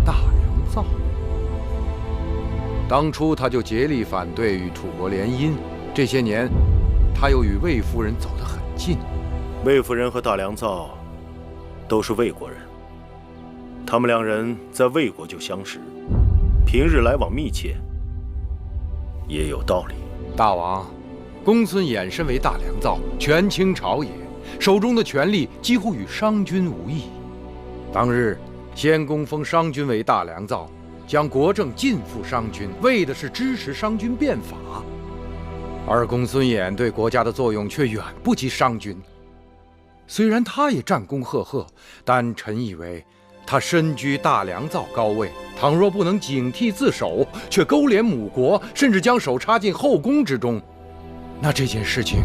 大良造？当初他就竭力反对与楚国联姻，这些年他又与魏夫人走得很近。魏夫人和大良造都是魏国人，他们两人在魏国就相识，平日来往密切，也有道理。大王，公孙衍身为大良造，权倾朝野，手中的权力几乎与商君无异。当日先公封商君为大良造，将国政尽付商君，为的是支持商君变法。而公孙衍对国家的作用却远不及商君。虽然他也战功赫赫，但臣以为他身居大良造高位，倘若不能警惕自守，却勾连母国，甚至将手插进后宫之中，那这件事情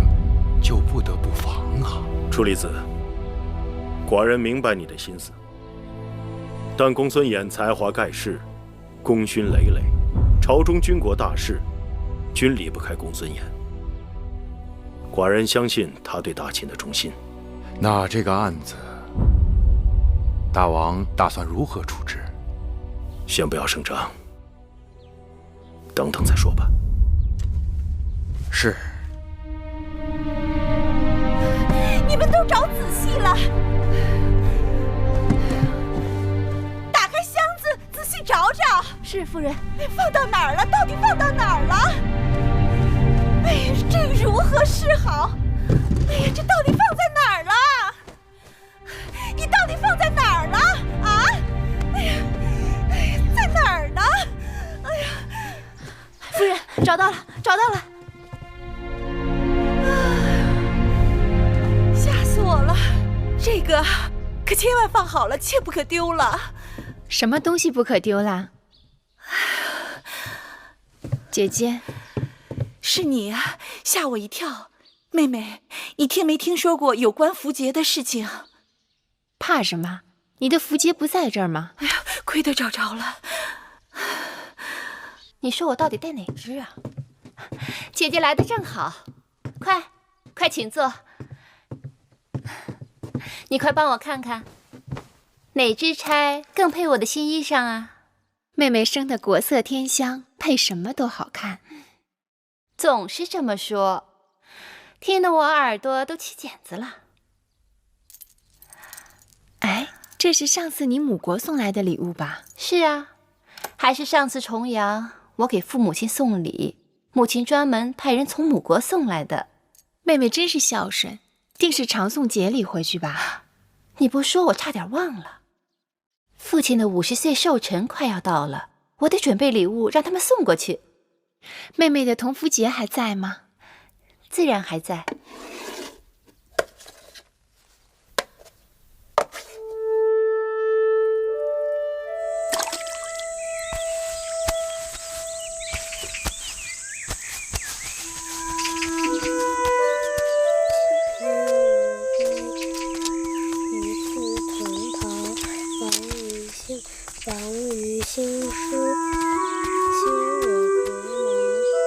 就不得不防啊。楚离子，寡人明白你的心思，但公孙衍才华盖世，功勋累累，朝中军国大事均离不开公孙衍。寡人相信他对大秦的忠心。那这个案子大王打算如何处置？先不要声张，等等再说吧。是。你们都找仔细了，打开箱子，仔细找找。是夫人。放到哪儿了？到底放到哪儿了？哎呀，这如何是好？哎呀，这到底放在哪儿了？你到底放在哪儿了？啊？哎呀，在哪儿呢？哎呀，夫人，找到了，找到了。吓死我了！这个可千万放好了，切不可丢了。什么东西不可丢啦？姐姐，是你啊，吓我一跳。妹妹，你听没听说过有关符节的事情？怕什么？你的符节不在这儿吗？哎呀，亏得找着了。你说我到底带哪只啊？姐姐来的正好，快请坐。你快帮我看看，哪只钗更配我的新衣裳啊？妹妹生的国色天香，配什么都好看。总是这么说，听得我耳朵都起茧子了。哎，这是上次你母国送来的礼物吧？是啊，还是上次重阳我给父母亲送礼，母亲专门派人从母国送来的。妹妹真是孝顺，定是常送节礼回去吧？你不说我差点忘了，父亲的50岁寿辰快要到了，我得准备礼物让他们送过去。妹妹的同福节还在吗？自然还在。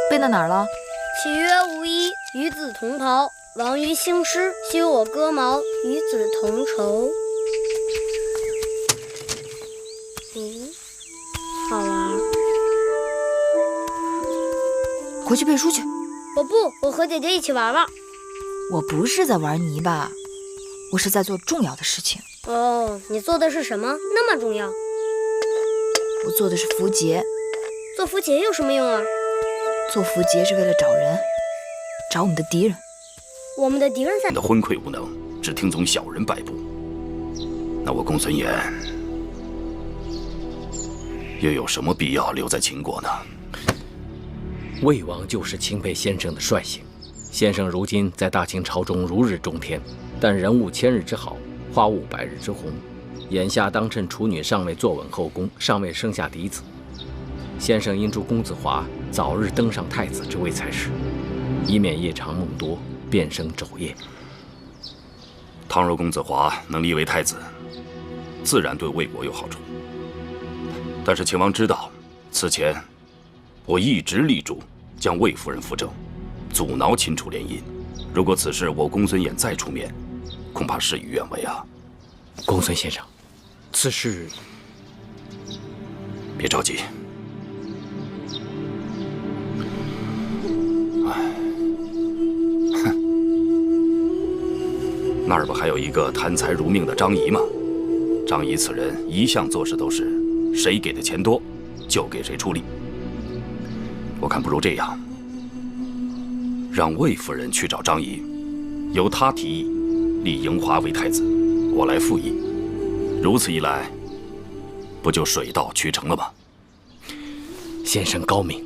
背到哪儿了？岂曰无衣，与子同袍。王于兴师，修我戈矛，与子同酬。好玩。回去背书去。我不，我和姐姐一起玩玩。我不是在玩泥巴，我是在做重要的事情。哦，你做的是什么？那么重要？我做的是符节。做符节有什么用啊？做符节是为了找人，找我们的敌人。我们的敌人在。你的昏聩无能，只听从小人摆布。那我公孙衍又有什么必要留在秦国呢？魏王就是钦佩先生的率性。先生如今在大秦朝中如日中天，但人无千日之好，花无百日之红。眼下当趁处女尚未坐稳后宫，尚未生下嫡子，先生应祝公子华早日登上太子之位才是，以免夜长梦多，变生昼夜。倘若公子华能立为太子，自然对魏国有好处。但是秦王知道，此前我一直力主将魏夫人扶正，阻挠秦楚联姻。如果此事我公孙衍再出面，恐怕事与愿违啊。公孙先生，此事别着急。那儿不还有一个贪财如命的张仪吗？张仪此人一向做事都是谁给的钱多，就给谁出力。我看不如这样，让魏夫人去找张仪，由他提议立嬴华为太子，我来附议。如此一来，不就水到渠成了吗？先生高明。